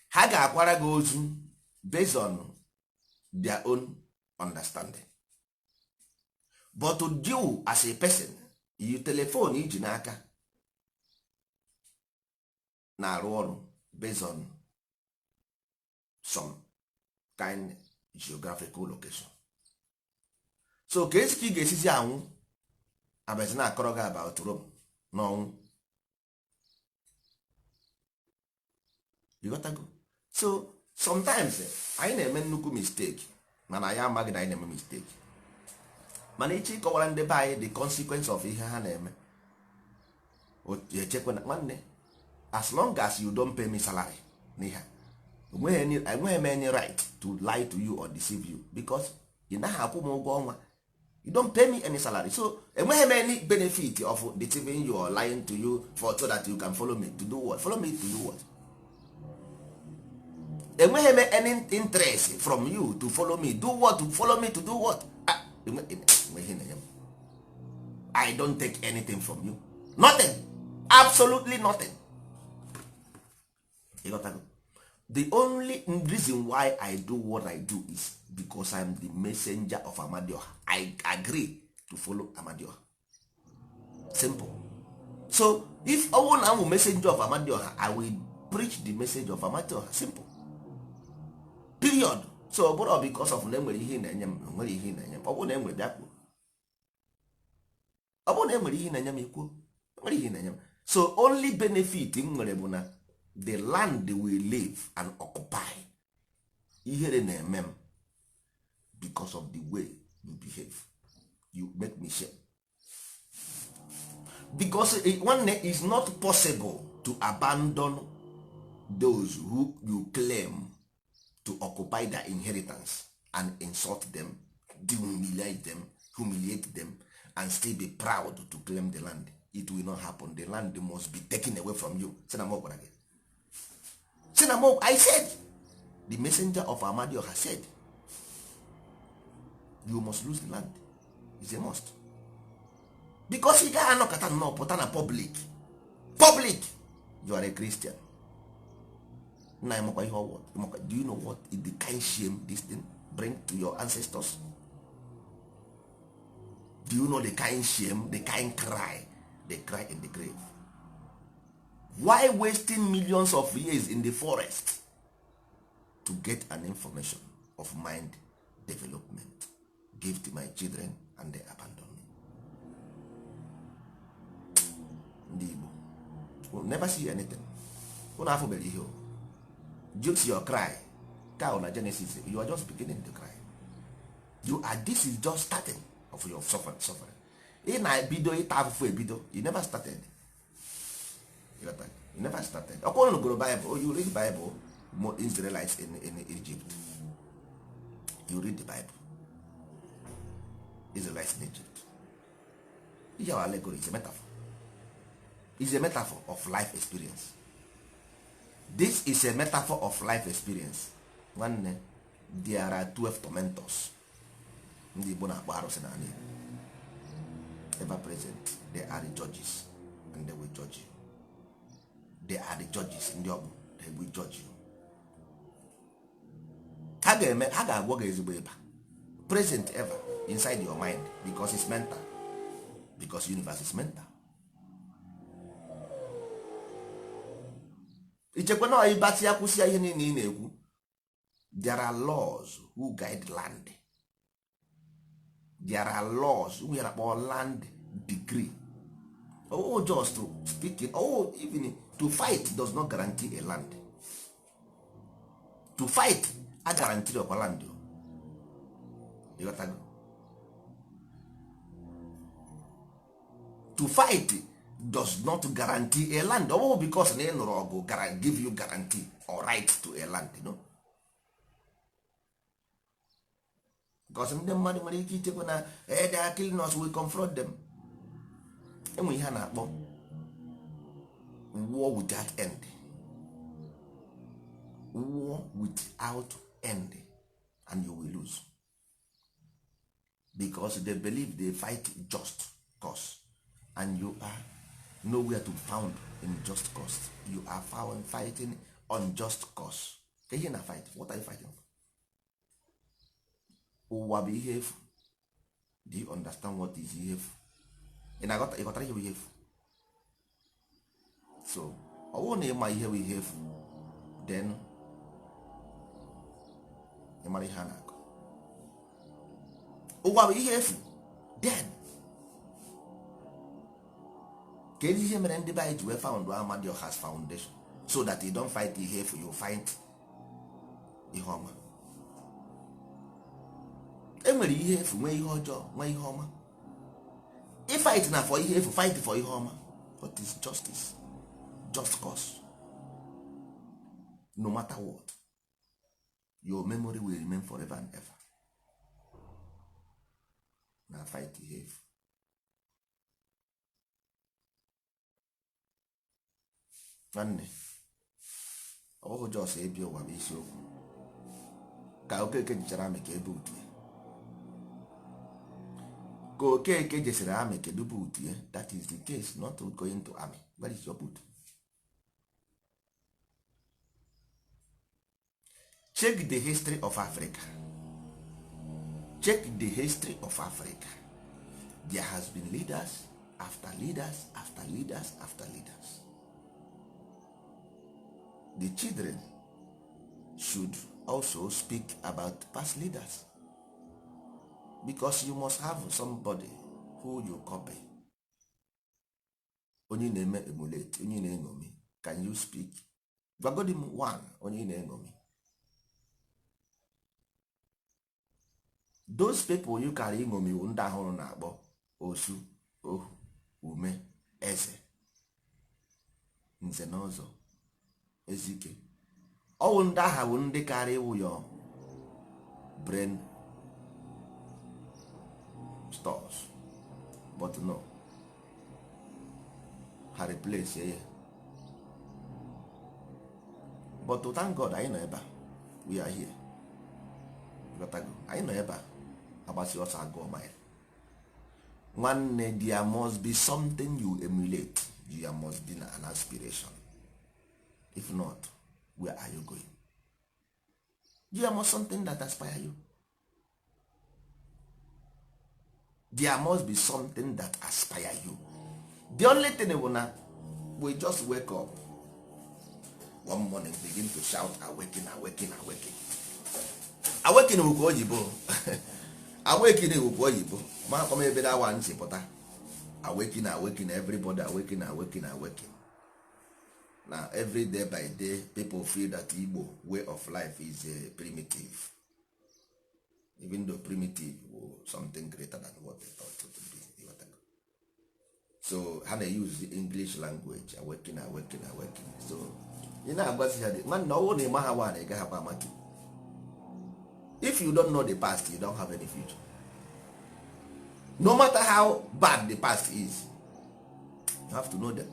ha ga-akwara gị ozu based on their own understanding. But to you as a person, you telephone iji n'aka na-arụ ọrụ based on some kind geographical location. So ka esi ka ị ga-esizi anwụ abazi na-akọrọ gị about Rome n'ọnwụ. You got to go. So sometimes anyị na-eme nnukwu mistake, mana anyị amaghị na anyị na-eme mistake. Mana iche ịkọwara ndị be anyị the consequence of ihe ha na-eme, echekwa na nwanne, as long as you don't pay me salary n'ihe, enweghị m any right to lie to you or deceive you, because ị naghị akwụ m ụgwọ ọnwa. You don't pay me any salary, so enweghị m any benefit of deceiving you or lying to you for so that you can follow me to do what? Follow me to do what? Enweghị m any interest from you to follow me do what? To follow me to do what? I don't take anything from you, nothing, absolutely nothing. You got that? The only reason why I do what I do is because I'm the messenger of Amadioha. I agree to follow Amadioha. Simple. So if I want to be a messenger of Amadioha, I will preach the message of Amadioha. Simple. Period. So but because of na enwere ihe na-enye m, nwere ihe na-enye m, ọ bụ na enwere bịa kwuo. Ọ bụ na enwere ihe na-enye m ikwuo, nwere ihe na-enye m. So only benefit m nwere bụ na the land we live and occupy, ihere na-eme m because of the way you behave. You make me shame. Because one is not possible to abandon those who you claim to occupy their inheritance and insult them, humiliate them, and still be proud to claim the land. It will not happen. The land must be taken away from you. I said, the messenger of Amadioha said, you must lose the land. It's a must. Because you can't knock at no put on a public. You are a Christian. Do you know what is the kind shame this thing bring to your ancestors? Do you know the kind shame, the kind cry they cry in the grave? Why wasting millions of years in the forest to get an information of mind development? Give to my children and they abandon me. Ndi Igbo will never see anything. Just your cry. Cow na Genesis, you are just beginning to cry. This is just starting of your suffering. In a bido ebido, you never started. You never started. According to the Bible, you read the Bible, more Israelites in Egypt. You read the Bible. Israelites in Egypt. It's your allegory, it's a metaphor. It's a metaphor of life experience. This is a metaphor of life experience. One, there are 12 tormentors. Ndị Igbo na-akpọ arụsị na ala Igbo. Ever present, they are the judges and they will judge you. They are the judges ndị ọgbụ, they will judge you. Ha ga-agwọ gị ezigbo ịba. Present ever inside your mind because it's mental. Because universe is mental. Ichekwa na ịbatị ya kwụsị ihe niile ị na-ekwu. There are laws who guide land. There are laws we are about land degree. Oh, just to speak it. Oh, even to fight does not guarantee a land. To fight, I guarantee of a land. You got to go. To fight does not guarantee a land. Oh, because go give you guarantee or right to a land, you know. Because ndị mmadụ nwere ike ichekwa na they are killing us, we confront them. Enwe ihe a na-akpọ war without end. War without end, and you will lose. Because they believe they fight just cause, and you are nowhere to be found in just cause. You are found fighting unjust cause. Ihe na fight, what are you fighting for? Ụwa bụ ihe efu. Do you understand what is ihe efu? Ịghọtara ihe bụ ihe efu? So ọ bụrụ na ịma ihe bụ ihe efu, then ịmara ihe a na-akọ. Ụwa bụ ihe efu, then kedu ihe mere ndị be anyị ji wee found Amadioha's foundation, so that you don't fight ihe efu, you find ihe ọma. Enwere ihe efu, nwee ihe ọjọọ, nwee ihe ọma. If fight na for ihe efu, fight for ihe ọma. What is justice? Just cause. No matter what, your memory will remain forever and ever. Na fight ihe efu. Nwanne, ọ bụ jos ebi ụwa bụ isiokwu. Ka Okeke jichara amị ka ebe utu. ka Okeke jesiri army kedu boot ya? That is the case, not going to army. Where is your boot? Check the history of Africa. Check the history of Africa. There has been leaders after leaders after leaders after leaders. The children should also speak about past leaders, because you must have somebody who you copy. Onye na-eme emulate, onye na-eṅomi. Can you speak? Gwagodi m one onye na-eṅomi. Those people you carry iṅomi ndị ahụrụ na-akpọ osu, ohu, ume, eze, nze na ọzọ, ezike. Ọwụ ndị agha bụ ndị karị iwu your brain stores, but no, ha replace ya. But to thank God, anyị nọ ebe a, we are here. Anyị nọ ebe a, agbasi ọsọ agụọ mile. Nwanne, there must be something you emulate. There must be an aspiration. If not, where are you going? There must something that aspire you. There must be something that aspire you. The only thing is na we just wake up one morning, begin to shout awaken, awaken, awaken. Awaken wukwu oyibo. Awaken wukwu oyibo. Ma kome ebe da one si pụta. Awaken, awaken, everybody awaken, awaken, awaken. Now every day by day people feel that Igbo way of life is primitive, even though primitive was something greater than what they thought it would be. So how they use the English language, awaken, awaken, awaken. So you know what man, no one if you don't know the past, you don't have any future. No matter how bad the past is, you have to know them.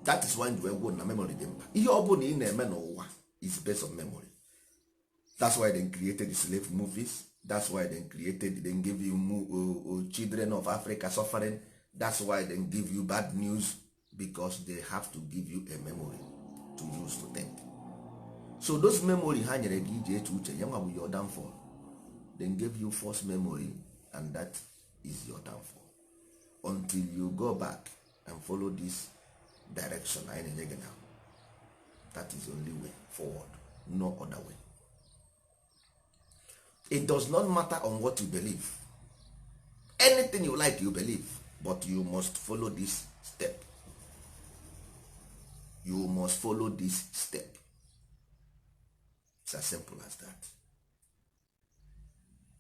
That is why you go na memory dem. Ihe ọ bụla ị na-eme n'ụwa is based on memory. That's why they created the slave movies. That's why they created, they give you children of Africa suffering. That's why they give you bad news, because they have to give you a memory to use to think. So those memory ha nyere gị iji eche uche ya nwa bụ your downfall. They give you false memory, and that is your downfall. Until you go back and follow this direction I na-enye gị now. That is the only way forward, no other way. It does not matter on what you believe. Anything you like you believe, but you must follow this step. You must follow this step. It's as simple as that.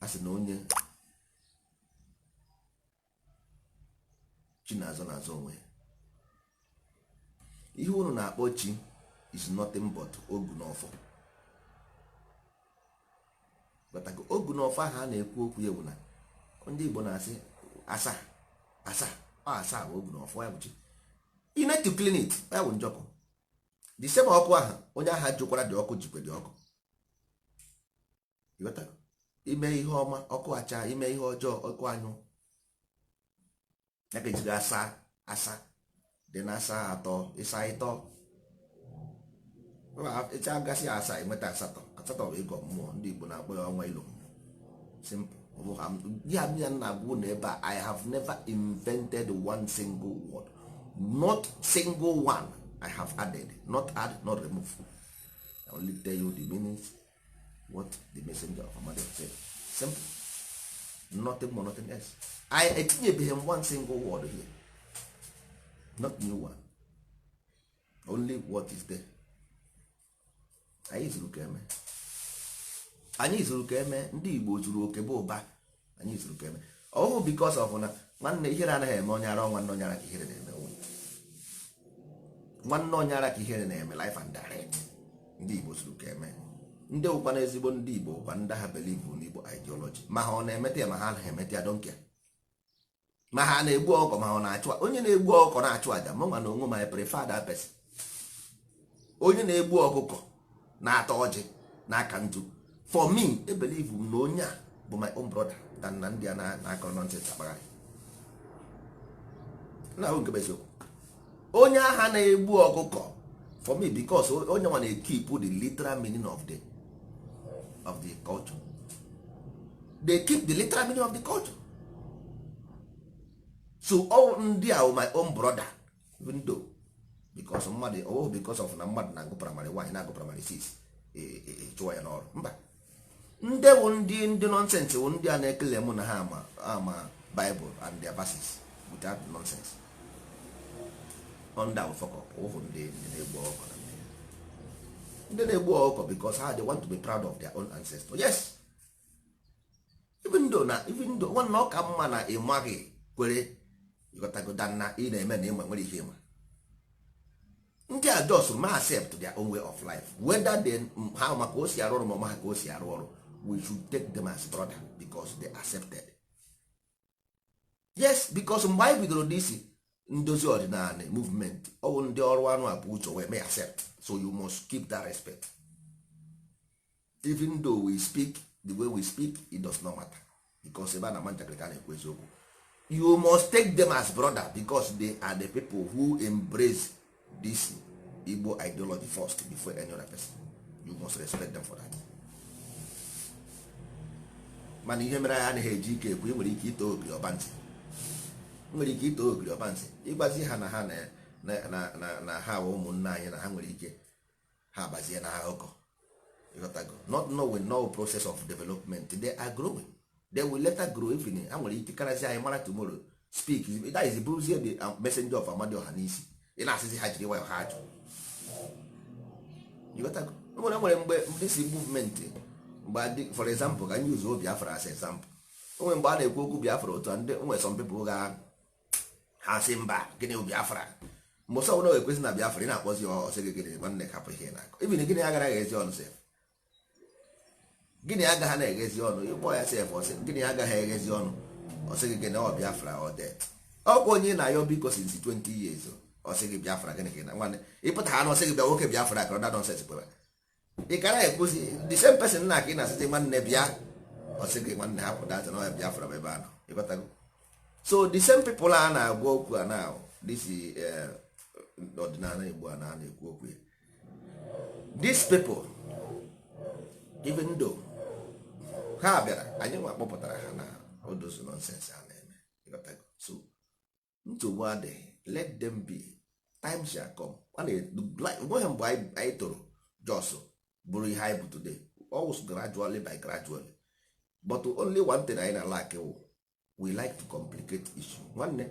As na onye chi na-azọ n'azọ onwe. Ihe unu na-akpọ chi is nothing but ogu n'ọfọ. But ogu n'ọfọ ahụ a na-ekwu okwu ya bụ na ndị Igbo na-asị asa asa asa bụ ogu n'ọfọ ya bụ chi. You need to clean it. Ya bụ njọkọ. The same ọkụ ahụ onye agha jụkwara dị ọkụ jikwe dị ọkụ. Ime ihe ọma ọkụ acha, ime ihe ọjọọ ọkụ anyụ. Ya ka ejiga asa asa dị na asa atọ ịsa ịtọ. Ịcha gasị asa enweta asatọ. Asatọ bụ ịgọ mmụọ, ndị Igbo na-akpọ ya ọnwa ilo. Simple. Ya na-agwụ na ebe a, I have never invented one single word. Not single one I have added. Not add, not remove. I only tell you the meanings, what the messenger of Amadi said. Simple. Nothing more, nothing else. I etinyebeghị one single word here. Not new one. Only what is there. Anyị zuru ka eme. Anyị zuru ka eme. Ndị Igbo zuru oke bụ ụba. Anyị zuru ka eme. Ọhụ because of na nwanne ihere anaghị eme onye ara, nwanne onye ara ka ihere na-eme onwe. Nwanne onye ara ka ihere na-eme life and direct. Ndị Igbo zuru ka eme. Ndị ụkwa na ezigbo ndị Igbo kwa ndị ha believe n'Igbo ideology. Ma ha ọ na-emete ya ma ha anaghị emete ya, don't care. Ma ha na-egbu ọkọ ma ọ na-achụ, onye na-egbu ọkọ na-achụ aja, mụ nwa na onwe ma I prefer that person. Onye na-egbu ọkụkọ na-ata ọjị n'aka ntu, for me I believe na onye a bụ my own brother than na ndị a na-akọrọ nọnsens akpagharị. na ahụ nke eziokwu onye agha na-egbu ọkụkọ for me because onye nwa na-keep the literal meaning of the culture. They keep the literal meaning of the culture. So all ndị a my own brother even though because mmadụ because of na mmadụ na-agụ primary 1 na-agụ primary 6 chụwa ya n'ọrụ mba. Ndị bụ ndị nonsense bụ ndị a na-ekele mụ na ha ama Bible and their verses without nonsense. Under fuck up ndị na-egbu ọkụ na ndị na-egbu ọkụ because they want to be proud of their own ancestors. Yes, even though nwanne ọka mma na ịmaghị kwere ịghọtagoda na ị na-eme na ịnwe nwere ihe ịma. Ndị a just ma accept their own way of life whether they ha maka o si arụ ọrụ ma ha ka o si arụ ọrụ. We should take them as brother because they accepted. Yes, because mgbe anyị bidoro this ndozi ọdịnala movement ọwụ ndị ọrụ anụ abụ uche wee may accept, so you must keep that respect. Even though we speak the way we speak, it does not matter because ebe a na manjakịrị ka na-ekwu eziokwu. You must take them as brother because they are the people who embrace this Igbo ideology first before any other person. You must respect them for that. Mana ihe mere anyị anaghị eji ike ekwu, nwere ike ito ogiri ọbantị, nwere ike ito ogiri ọbantị ịgbazi ha na ha na ha ụmụnne anyị na ha nwere ike ha gbazie na ha ụkọ. Not knowing no process of development, they are growing, they will later grow. Even ha nwere ike karazi anyị mara tomorrow speak that is bruzie the messenger of Amadioha n'isi ị na-asịzi ha jiri nwayọ ha ajụ. Nwere mgbe this movement mgbe for example ka anyị use Biafra as example. Onwe mgbe a na-ekwu okwu Biafra otu ndị nwe some people ga ha sị mba gịnị Biafra mụsa ụlọ ekwesị na Biafra ị na-akpọzi ọsị gị gịnị nwanne hapụ ihe na-akọ even gịnị agaghị eghezi ọnụ sef, gịnị agaghị na-eghezi ọnụ ịkpọ ya sef ọsị gịnị agaghị eghezi ọnụ ọsị gị gịnị ọ Biafra ọ det ọkwa onye na-ayọ biko since 20 years ọsị gị Biafra gịnị gị na nwanne ịpụta ha na ọsị gị bịa nwoke Biafra ka ọ da nonsense kwere ị gara ekwuzi the same person na ka ị na-asịtị nwanne bịa ọsị gị nwanne hapụ data na Biafra ebe a nọ ịghọtago. So the same people a na-agwa okwu a now this ọdịnala Igbo a na-ekwu okwu ya, these people even though ha bịara anyị nwa kpọpụtara ha na odozi nonsense a na-eme ịghọtago. So nsogbu adịghị, let them be, time shall come. Nweghị mgbe anyị toro jos bụrụ ihe anyị bụ today, always gradually by gradually, but only one thing anyị na-like we like to complicate issue. Nwanne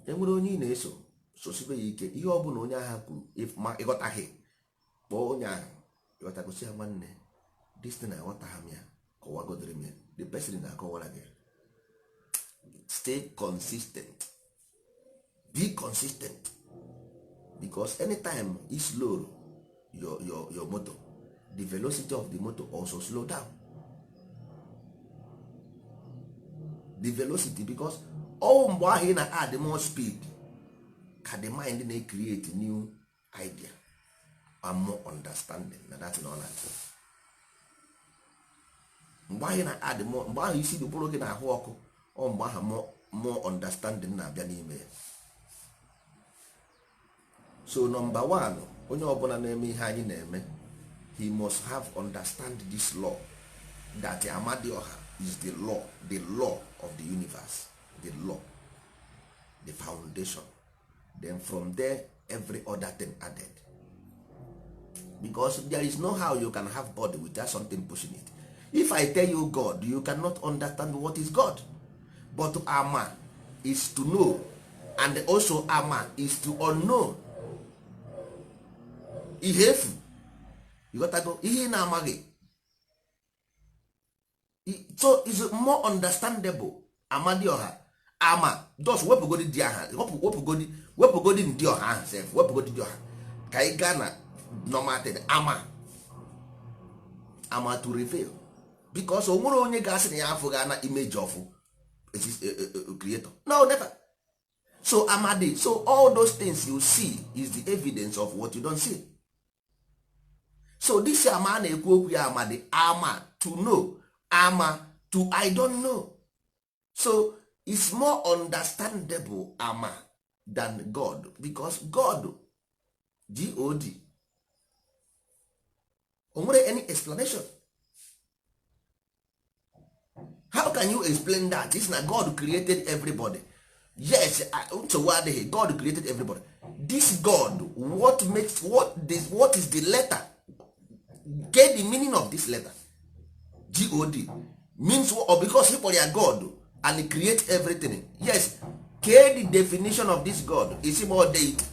enwere onye ị na-eso sosibe ya ike, ihe ọ bụla onye agha kwuru ma ịghọtaghị kpọọ onye ahụ ịghọtagosi ya nwanne this thing aghọtaghị m ya kọwagodere m ya, the person na-akọwara gị. Stay consistent, be consistent because anytime you slow your motor, the velocity of the motor also slow down. The velocity because all mgbe ahụ ị na-add more speed ka the mind na-create new idea and more understanding na that na ọ na-atụ. Mgbe ahụ ị na-add more, mgbe ahụ isi dụpụrụ gị na-ahụ ọkụ ọ mgbe ahụ more understanding na-abịa n'ime ya. So number one, onye ọbụla na-eme ihe anyị na-eme, he must have understand this law that Amadioha is the law of the universe, the law, the foundation. Then from there every other thing added, because there is no how you can have body without something pushing it. If I tell you God, you cannot understand what is God, but Ama is to know, and also Ama is to unknown. Ihe efu ịghọtago ihe na-amaghị, so is more understandable. Amadioha ama just wepụgodi di aha, wepụgodi ndị ọha ahụ sef, wepụgodi di ọha ka ị gaa na normal thing. Ama to reveal because o nwere onye ga-asị na ya afọ ga na image of creator, no never. So Amadi, so all those things you see is the evidence of what you don't see. So this Ama na-ekwu okwu ya Amadi, Ama to know, Ama to I don't know. So it's more understandable ama than God, because God, God, o nwere any explanation. How can you explain that? It's na God created everybody. Yes, nsogbu adịghị, God created everybody. This God, what is the letter? Get the meaning of this letter. God means, or because he kpọrọ ya God and he create everything. Yes, get the definition of this God. Is about deity.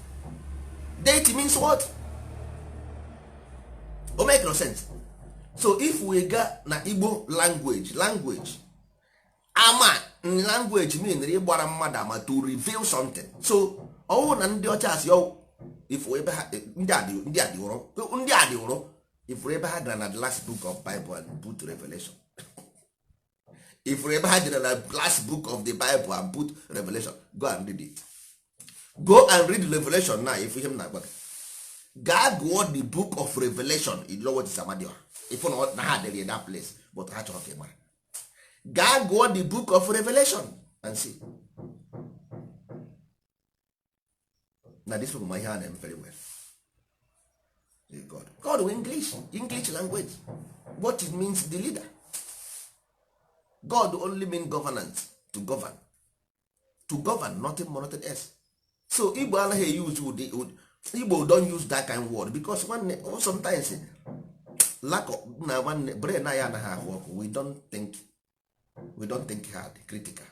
Deity means what? O make no sense. So if we got na Igbo language ama language mean ịgbara mmadụ ama to reveal something. So ọwụ na ndị ọcha asị ifụ ebe ha ndị a dị ụrọ ifụrụ ebe ha gara na the last book of Bible and put Revelation. Ifụrụ ebe ha gara na last book of the Bible and put Revelation, go and read it. Go and read Revelation now. If him na-agba gaa gụọ the book of Revelation, you know what is Amadioha. Ifụ na ha dere that place, but ha chọrọ ka ị mara. Gaa gụọ the book of Revelation and see. Now this book my hand am very well. God with English language. What it means, the leader. God only mean governance, to govern. To govern, nothing more, nothing else. So Igbo anaghị use Igbo don't use that kind of word, because sometimes lack of na one brain na ya anaghị ahụ ọkụ. We don't think hard, critical.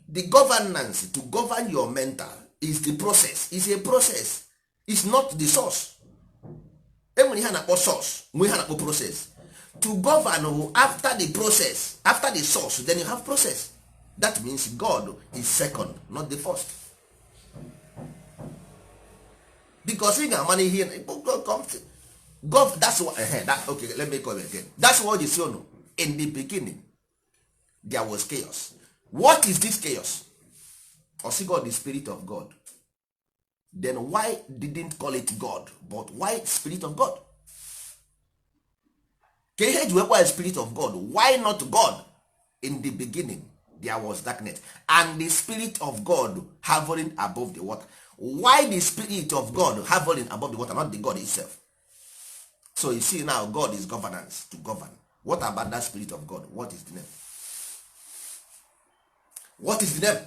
The governance, to govern your mental, is the process. It's a process. It's not the source. Enwere ihe na-akpọ source, nwe ihe na-akpọ process. To govern after the process, after the source, then you have process. That means God is second, not the first. Because ị ga-ama ihe that's what okay, let me call it again. That's what you see. In the beginning there was chaos. What is this chaos? Or see God, the Spirit of God. Then why didn't call it God, but why Spirit of God? Can you why Spirit of God? Why not God? In the beginning there was darkness, and the Spirit of God hovering above the water. Why the Spirit of God hovering above the water, not the God itself? So you see now, God is governance, to govern. What about that Spirit of God? What is the name? What is the name?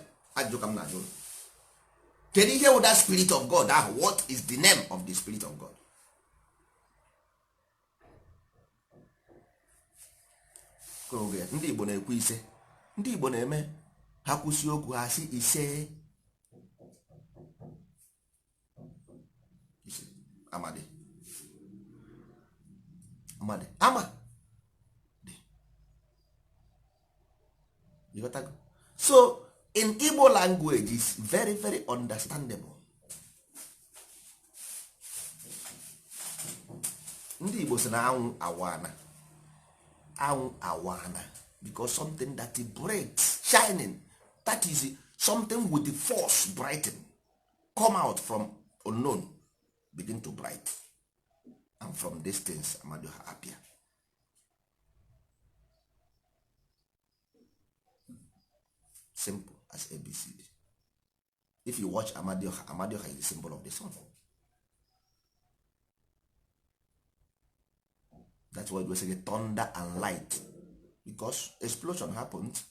Can you hear what that Spirit of God? What is the name of the Spirit of God? Ndị Igbo na-ekwu ise. Ndị Igbo na-eme ha kwụsị okwu ha sị ise. Amadi. You got to go. So in Igbo language is very very understandable. Ndị Igbo sị na anwụ awana because something that is bright shining, that is something with the force brighten, come out from unknown, begin to bright, and from distance Amadioha appear. Simple as ABCD. If you watch Amadioha is the symbol of the sun. That's why we say thunder and light, because explosion happens,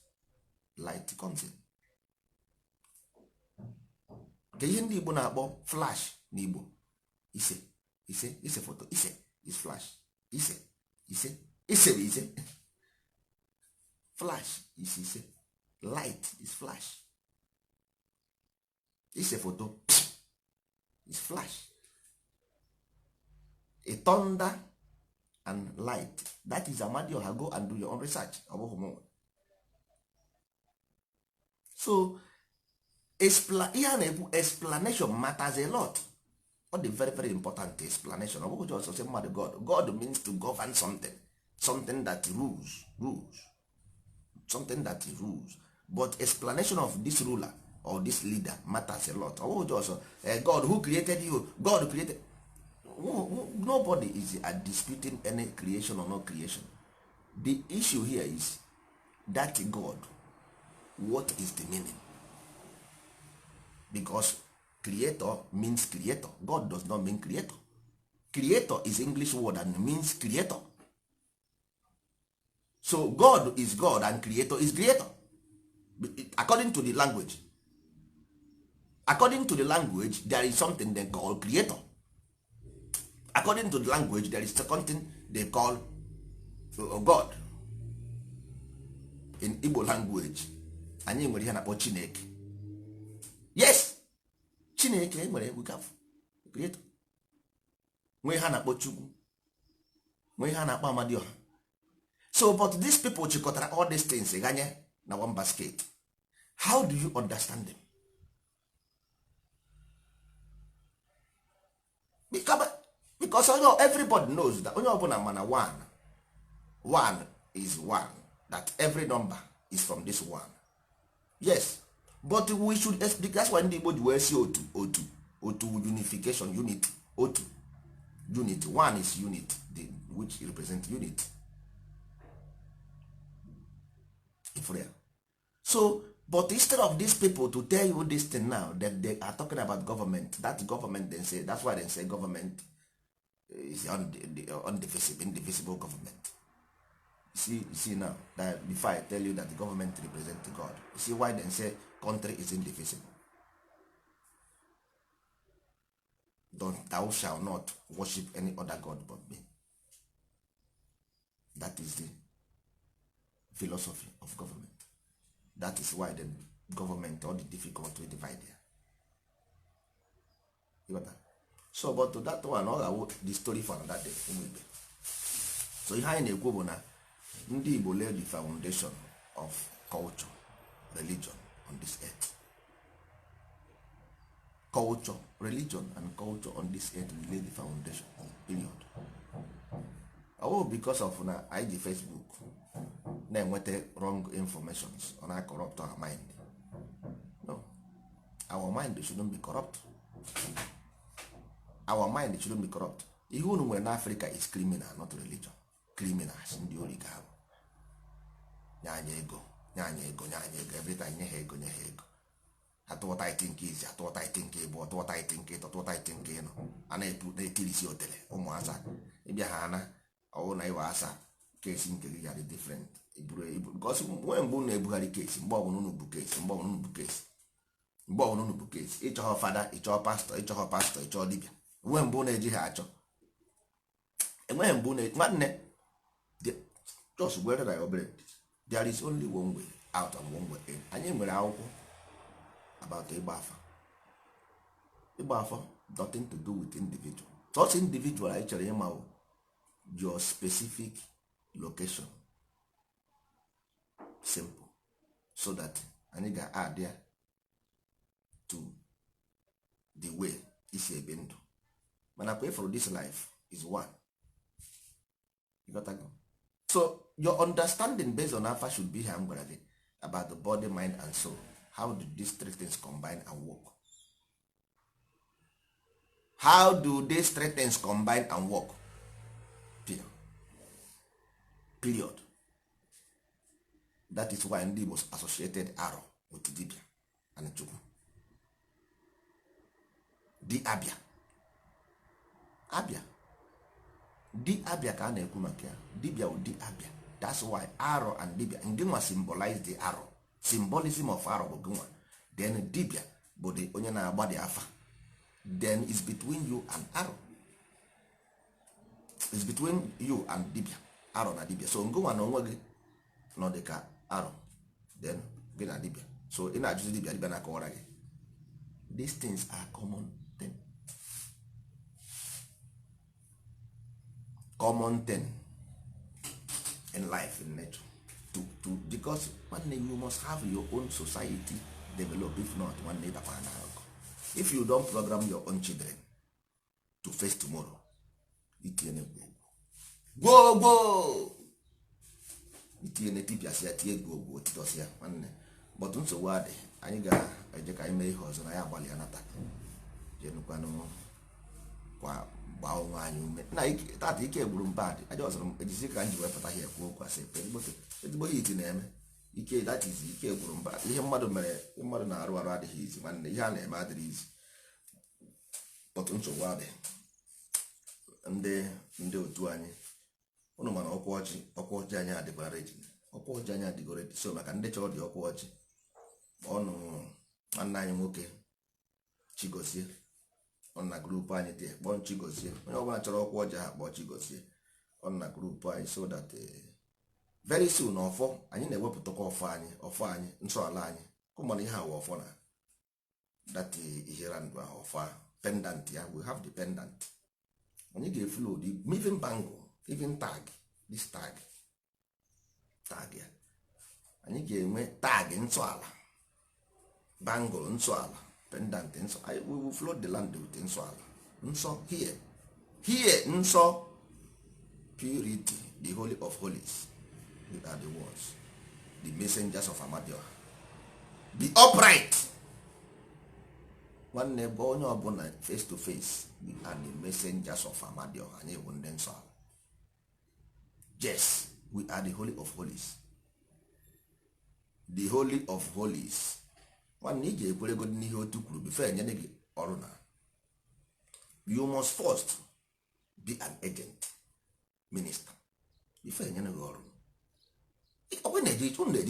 light comes in. Ka ihe ndị Igbo na-akpọ flash n'Igbo ise foto ise is flash, ise bụ ise, flash is ise, light is flash, ise foto is flash. A thunder and light, that is Amadioha. Go and do your own research. So explanation matters a lot. What the very very important explanation. Also say God means to govern something that rules, something that rules. But explanation of this ruler or this leader matters a lot. Also God who created you, God created. Nobody is disputing any creation or no creation. The issue here is that God, what is the meaning? Because creator means creator. God does not mean creator. Creator is English word and means creator. So God is God and creator is creator. According to the language. According to the language, there is something they call creator. According to the language, there is something they call God. In Igbo language, anyị nwere ihe na-akpọ Chineke. Yes, Chineke nwere wikaf creator. Nwee ha na-akpọ Chukwu. Nwee ha na-akpọ Amadioha. So, but these people chịkọtara all these things ganye na one basket. How do you understand them? Because everybody knows that onye ọbụla mana one is one, that every number is from this one. Yes, but we should explain. That's why Ndi Igbo ji wee si otu unification, unity, otu unity. One is unit, which represent unity. So, but instead of these people to tell you this thing now, that they are talking about government, that government, then say, that's why they say government is indivisible government. You see now, that before I tell you that the government represents God, you see why they say country is indivisible. Thou shalt not worship any other God but me. That is the philosophy of government. That is why the government all the difficult to divide there. You got that? So, but to that one, all the story for another day. So ihe anyị na-ekwu bụ na ndị Igbo lay the foundation of culture, religion on this earth. Culture, religion and culture on this earth will lay the foundation, period. Oh, because of na IG Facebook na-enweta wrong informations on our corrupt our mind. No, our mind shouldn't be corrupt. Our mind shouldn't be corrupt. Ihe unu nwere n'Africa is criminal, not religion. Criminals ndị ori ka ha bụ. Nyanya ego, every time nye ha ego. Atụọta iti nke izi, atụọta iti nke ịbụ, atụọta iti nke ịtọ, atụọta iti nke ịnọ. A na-etirisi otele ụmụasa ịbịa ha na ọwụ na ịwa asa kesi nke gị gara different. Because nwee mgbe unu na-ebugharị kesi, mgbe ọbụla unu bụ kesi, mgbe ọbụla unu bụ kesi, ịchọghọ fada, ịchọghọ pastọ, ịchọghọ dibịa. Nwee mgbe unu eji ha achọ. Enweghị mgbe unu nwanne just where I operate. There is only one way out and one way in. Anyị nwere akwụkwọ about ịgba afa nothing to do with individual. Just individual anyị chere ịma your specific location. Simple. So that anyị ga-add there to the way isi ebe ndụ. Mana pray for this life is one. You got to go. So your understanding based on alpha should be here about the body, mind and soul. How do these three things combine and work? How do these three things combine and work? Period. That is why Ndi was associated arrow with dibia and chukwu. Di abia ka a na-ekwu maka ya. Dibia bụ di abia. That's why arrow and dibia ngịnwa symbolize the arrow. Symbolism of arrow bụ gịnwa. Then dibia bụ the onye na-agba the afa. Then it's between you and arrow. It's between you and dibia. Arrow na dibia. So ngịnwa na onwe gị nọ dị ka arrow. Then gị na dibia. So ị na-ajụzi dibia na-akọwara gị. These things are common thing. Common thing in life, in nature. Because one day you must have your own society develop. If not, one day if you don't program your own children to face tomorrow, itiene go itiene tipia sia tie go titosia nwanne. But nsogbu adị, anyị ga-eje ka anyị mee ihe ọzọ na ya agbalị anata jenukwanụ kwa gbaa onwe anyị ume na tata ike gburu mbadị aja ọzọrọ m ejizi ka m ji wepụta ihe ekwu okwu asị ezigbo hit na-eme ike that is ike gburu mba ihe mmadụ mere mmadụ na-arụ arụ adịghị izi nwanne ihe a na-eme adịghị izi pọtụ nsogbu adịghị ndị otu anyị ụnụ mana ọkwa ọjị anyị adịgwara reji ọkwa ọjị anyị adịgo reji so maka ndị chọrọ dị ọkwa ọjị ọnụ nwanne anyị nwoke Chigozie ọ na grupu anyị dị kpọọ Chigozie onye ọbụla chọrọ ọkwa ọjị ha kpọọ Chigozie ọ na grupu anyị so that very soon ọfọ anyị na-ewepụtakwa ọfọ anyị nsọala anyị kụmana ihe awa ọfọ na that ihe ndụ ahụ ọfọ pendant ya we have the pendant anyị ga-efload even bangle even tag this tag ya anyị ga-enwe tag nsọala bangle nsọala pendant nsọ we will flood the land with nsọala nsọ here nsọ purity the holy of holies. We are the ones, the messengers of Amadioha. Be upright. Nwanne bụ onye ọbụla face to face. We are the messengers of Amadioha. Anyị bụ ndị nsọ. Yes, we are the holy of holies. The holy of holies. Nwanne ị ga-ekwerego n'ihe otu kwuru before enye gị ọrụ na. You must first be an agent, minister. Before enye gị ọrụ. Ọ na-eje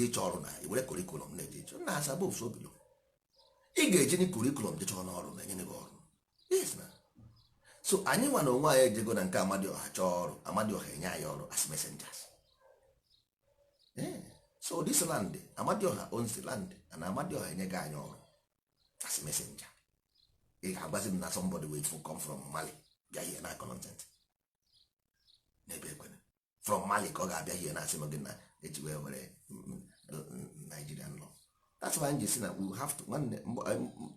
ịchọ ọrụ na iwere kurikulum na-eje ịchọ na asa bụ sobilo ị ga-eji ni kurikulum dị chọọ n'ọrụ na enye gị ọrụ. Yes na so anyị nwa na onwe anyị ejego na nke Amadioha chọọ ọrụ Amadioha enye anyị ọrụ as messengers. So this land Amadioha owns the land and Amadioha enye gị anyị ọrụ as messenger. Ị ga-agwazi m na somebody will come from Mali bịa ihe na content n'ebe ekwene from Mali ka ọ ga-abịa ihe na asị m gị na eji wee were Nigerian law. That's why I'm just saying that we have to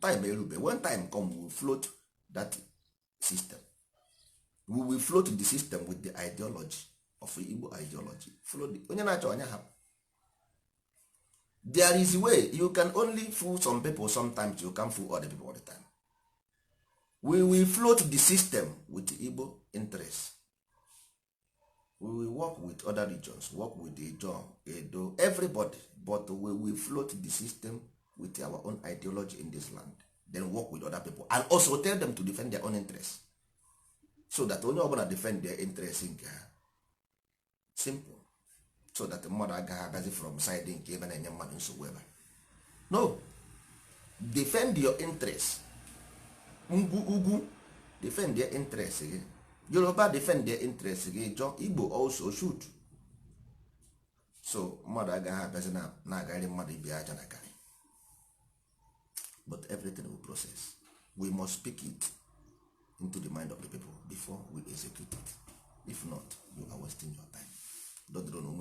time erube when time come we will float that system. We will float the system with the ideology of Igbo ideology. Onye na-achọ onye hapụ. There is a way you can only fool some people sometimes, you can't fool other people all the time. We will float the system with the Igbo interest. We will work with other regions, work with the Edo, everybody, but we will float the system with our own ideology in this land, then work with other people and also tell them to defend their own interests so that onye ọbụla defend their interests nke ha simple, so that mmadụ agaghị agazi from side nke ebe na-enye mmadụ nsogbu ebe. No, defend your interests. Ugwu defend their interests gị, Yoruba defend their interests gị, Igbo also should. So mmadụ agaghị abịazi na-agagharị mmadụ ibe aja na karị, but everything will process. We must speak it into the mind of the people before we execute it. If not, you are wasting your time. Don't know no